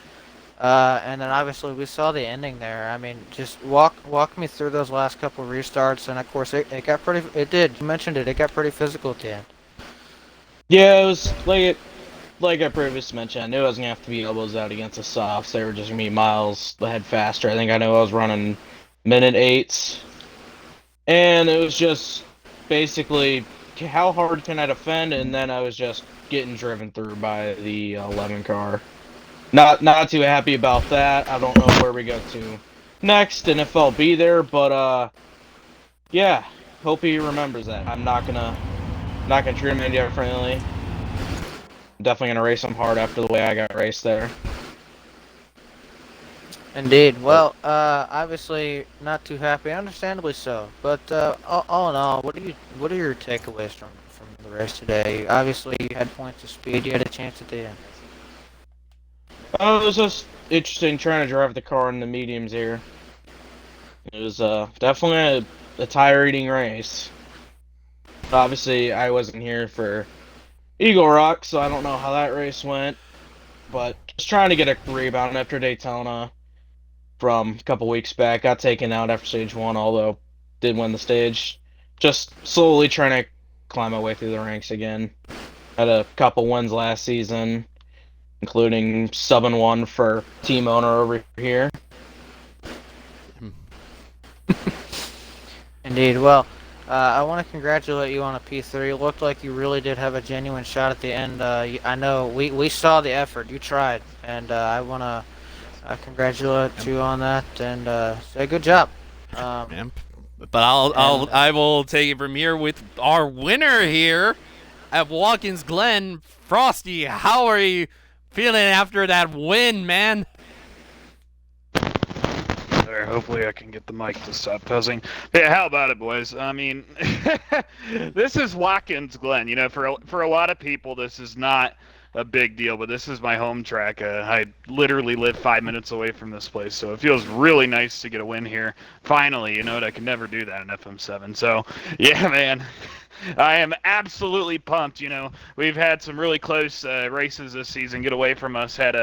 And then obviously we saw the ending there. I mean, just walk me through those last couple of restarts, and of course it got pretty. It did. You mentioned it. It got pretty physical at the end. Yeah, it was like I previously mentioned. I knew I was gonna have to be elbows out against the softs. They were just gonna be miles ahead faster. I think I knew I was running minute 8s, and it was just basically how hard can I defend, and then I was just getting driven through by the 11 car. Not too happy about that. I don't know where we go to next and if I'll be there, but yeah, hope he remembers that. I'm not gonna treat him any differently. I'm definitely gonna race him hard after the way I got raced there. Indeed. Well, obviously not too happy, understandably so. But all in all, what are your takeaways from the race today? Obviously, you had points of speed. You had a chance at the end. It was just interesting trying to drive the car in the mediums here. It was definitely a tire-eating race. Obviously, I wasn't here for Eagle Rock, so I don't know how that race went. But just trying to get a rebound after Daytona from a couple weeks back. Got taken out after stage 1, although did win the stage. Just slowly trying to climb my way through the ranks again. Had a couple wins last season, including subbing 1 for team owner over here. Indeed. Well, I want to congratulate you on a P3. It looked like you really did have a genuine shot at the end. I know we saw the effort. You tried, and I want to congratulate you on that and say good job. But I will take it from here with our winner here at Watkins Glen, Frxsty. How are you feeling after that win, man? There, hopefully I can get the mic to stop buzzing. Yeah, how about it, boys? I mean, this is Watkins Glen. You know, for a lot of people, this is not a big deal, but this is my home track. I literally live 5 minutes away from this place, so it feels really nice to get a win here. Finally, you know what? I can never do that in FM7. So, yeah, man. I am absolutely pumped. You know, we've had some really close races this season get away from us. Had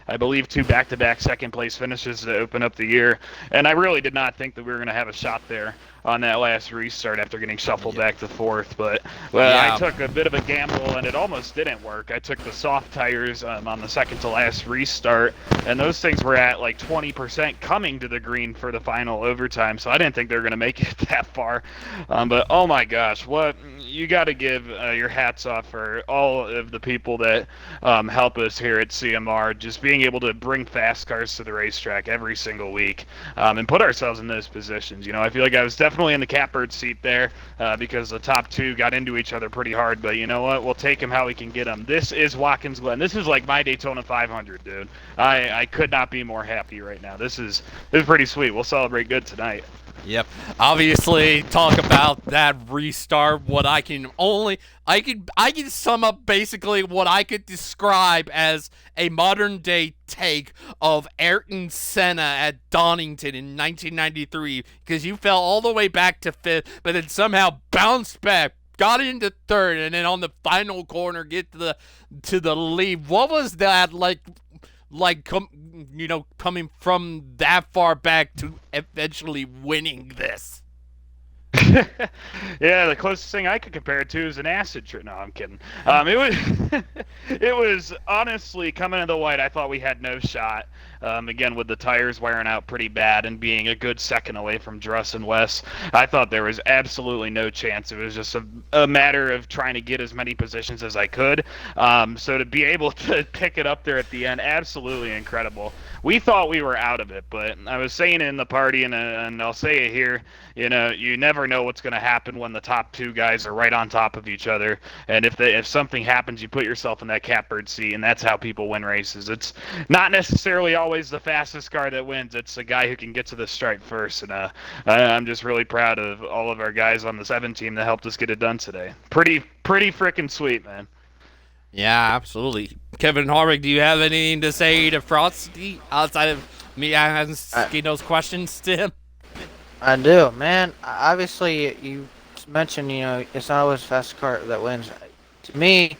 I believe, 2 back-to-back second-place finishes to open up the year, and I really did not think that we were going to have a shot there on that last restart after getting shuffled back to 4th. But I took a bit of a gamble, and it almost didn't work. I took the soft tires on the second-to-last restart, and those things were at like 20% coming to the green for the final overtime, so I didn't think they were going to make it that far. But oh my gosh, what you got to give your hats off for all of the people that help us here at CMR, just being able to bring fast cars to the racetrack every single week and put ourselves in those positions. You know, I feel like I was definitely in the catbird seat there because the top 2 got into each other pretty hard, but you know what? We'll take them how we can get them. This is Watkins Glen. This is like my Daytona 500, dude. I could not be more happy right now. This is pretty sweet. We'll celebrate good tonight. Yep. Obviously, talk about that restart. What I can sum up basically what I could describe as a modern day take of Ayrton Senna at Donington in 1993, because you fell all the way back to 5th, but then somehow bounced back, got into 3rd, and then on the final corner get to the lead. What was that like? Coming from that far back to eventually winning this. Yeah, the closest thing I could compare it to is an acid trip. No, I'm kidding. It was, it was honestly coming into the white. I thought we had no shot. Again, with the tires wearing out pretty bad and being a good second away from Druss and Wes, I thought there was absolutely no chance. It was just a matter of trying to get as many positions as I could. So to be able to pick it up there at the end, absolutely incredible. We thought we were out of it, but I was saying it in the party, and I'll say it here. You know, you never know what's going to happen when the top 2 guys are right on top of each other, and if something happens, you put yourself in that catbird seat, and that's how people win races. It's not necessarily always the fastest car that wins. It's the guy who can get to the stripe first, and I'm just really proud of all of our guys on the 7 team that helped us get it done today. Pretty freaking sweet, man. Yeah, absolutely. Kevin Harvick, do you have anything to say to Frxsty outside of me asking those questions to him? I do, man. Obviously, you mentioned, you know, it's not always fast car that wins. To me,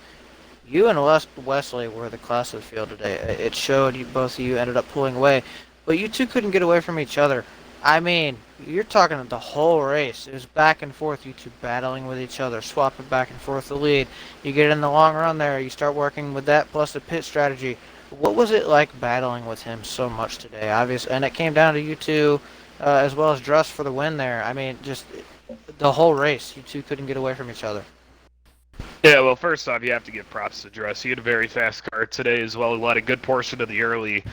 You and Wesley were the class of the field today. It showed you both of you ended up pulling away, but you two couldn't get away from each other. I mean, you're talking the whole race. It was back and forth, you two battling with each other, swapping back and forth the lead. You get in the long run there, you start working with that plus the pit strategy. What was it like battling with him so much today? Obviously, and it came down to you two, as well as Druss for the win there. I mean, just the whole race, you two couldn't get away from each other. Yeah, well, first off, you have to give props to Druss. He had a very fast car today as well. He led a good portion of the early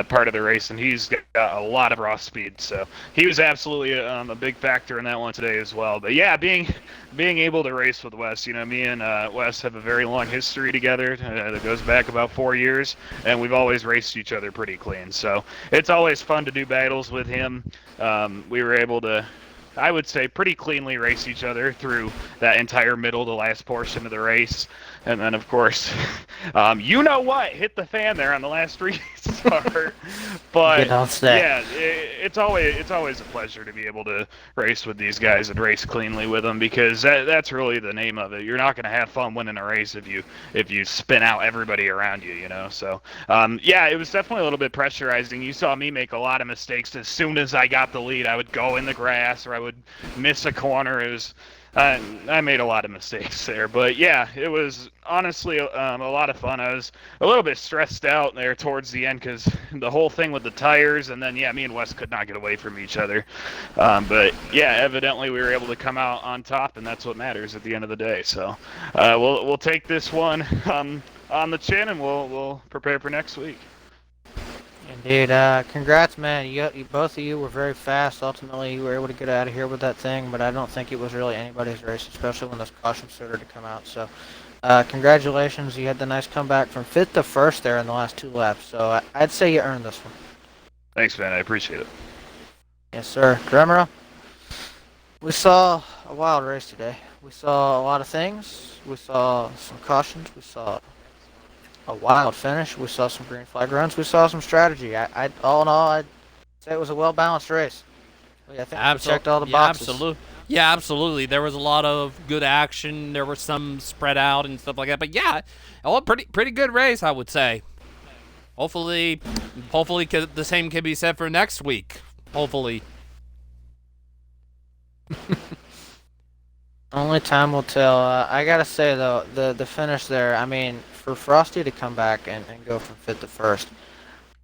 part of the race, and he's got a lot of raw speed. So he was absolutely a big factor in that one today as well. But yeah, being able to race with Wes, you know, me and Wes have a very long history together that goes back about 4 years, and we've always raced each other pretty clean. So it's always fun to do battles with him. We were able to, I would say, pretty cleanly race each other through that entire middle to last portion of the race. And then, of course, you know what hit the fan there on the last restart. But yeah, it's always a pleasure to be able to race with these guys and race cleanly with them, because that's really the name of it. You're not going to have fun winning a race if you spin out everybody around you, you know. So yeah, it was definitely a little bit pressurizing. You saw me make a lot of mistakes. As soon as I got the lead, I would go in the grass or I would miss a corner. It was I made a lot of mistakes there, but yeah, it was honestly a lot of fun. I was a little bit stressed out there towards the end because the whole thing with the tires, and then yeah, me and Wes could not get away from each other. But yeah, evidently we were able to come out on top, and that's what matters at the end of the day. So we'll take this one on the chin, and we'll prepare for next week. Indeed. Congrats, man. You both of you were very fast. Ultimately, you were able to get out of here with that thing, but I don't think it was really anybody's race, especially when those cautions started to come out. So, congratulations. You had the nice comeback from 5th to 1st there in the last 2 laps. So, I'd say you earned this one. Thanks, man. I appreciate it. Yes, sir. Drummer, we saw a wild race today. We saw a lot of things. We saw some cautions. We saw a wild finish. We saw some green flag runs. We saw some strategy. All in all, I'd say it was a well-balanced race. I think we checked all the boxes. Absolutely. Yeah, absolutely. There was a lot of good action. There was some spread out and stuff like that. But yeah, pretty good race, I would say. Hopefully, the same can be said for next week. Hopefully. Only time will tell. I gotta say though, the finish there. I mean, for Frxsty to come back and go from 5th to 1st,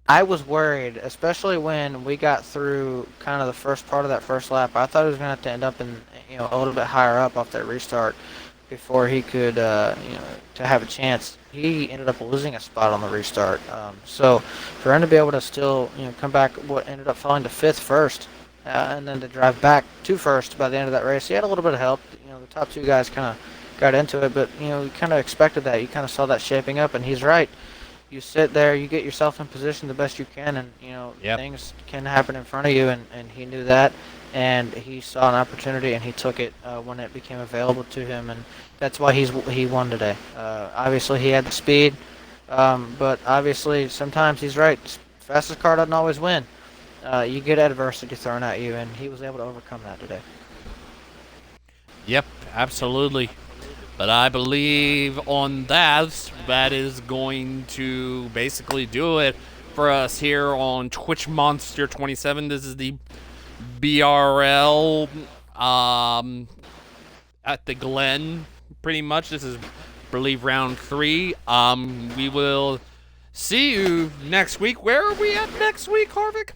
I was worried, especially when we got through kind of the first part of that first lap. I thought he was gonna have to end up in, you know, a little bit higher up off that restart before he could, you know, to have a chance. He ended up losing a spot on the restart. So for him to be able to still, you know, come back, what ended up falling to 5th first, and then to drive back to 1st by the end of that race, he had a little bit of help. You know, the top 2 guys kind of got into it, but you know, you kind of expected that. You kind of saw that shaping up, and he's right. You sit there, you get yourself in position the best you can, and you know, things can happen in front of you, and he knew that, and he saw an opportunity, and he took it when it became available to him, and that's why he won today. Obviously, he had the speed, but obviously, sometimes he's right. Fastest car doesn't always win. You get adversity thrown at you, and he was able to overcome that today. Yep, absolutely. But I believe on that is going to basically do it for us here on Twitch Monster 27. This is the BRL at the Glen, pretty much. This is, I believe, round 3. We will see you next week. Where are we at next week, Harvick?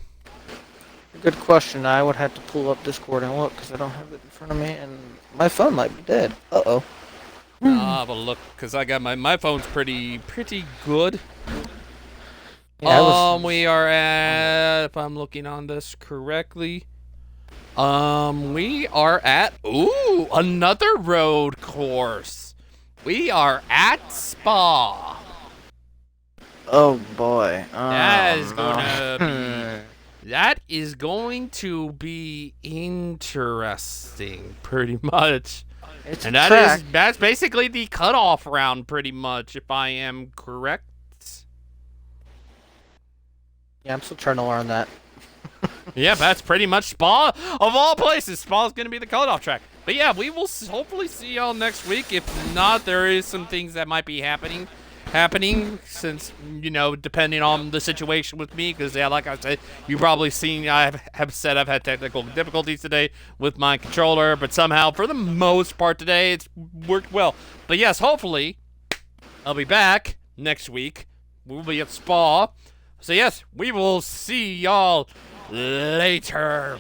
Good question. I would have to pull up Discord and look because I don't have it in front of me, and my phone might be dead. Uh-oh. I'll have a look because I got my phone's pretty good. Yeah, we are at, if I'm looking on this correctly, we are at another road course. We are at Spa. Oh boy. That is going to be interesting, pretty much. It's and a track. that's basically the cutoff round, pretty much, if I am correct. Yeah, I'm still trying to learn that. Yeah, that's pretty much Spa. Of all places, Spa's going to be the cutoff track. But yeah, we will hopefully see y'all next week. If not, there is some things that might be happening happening since, you know, depending on the situation with me, because, yeah, like I said, you've probably seen I have said I've had technical difficulties today with my controller, but somehow, for the most part today, it's worked well. But yes, hopefully, I'll be back next week. We'll be at Spa. So yes, we will see y'all later.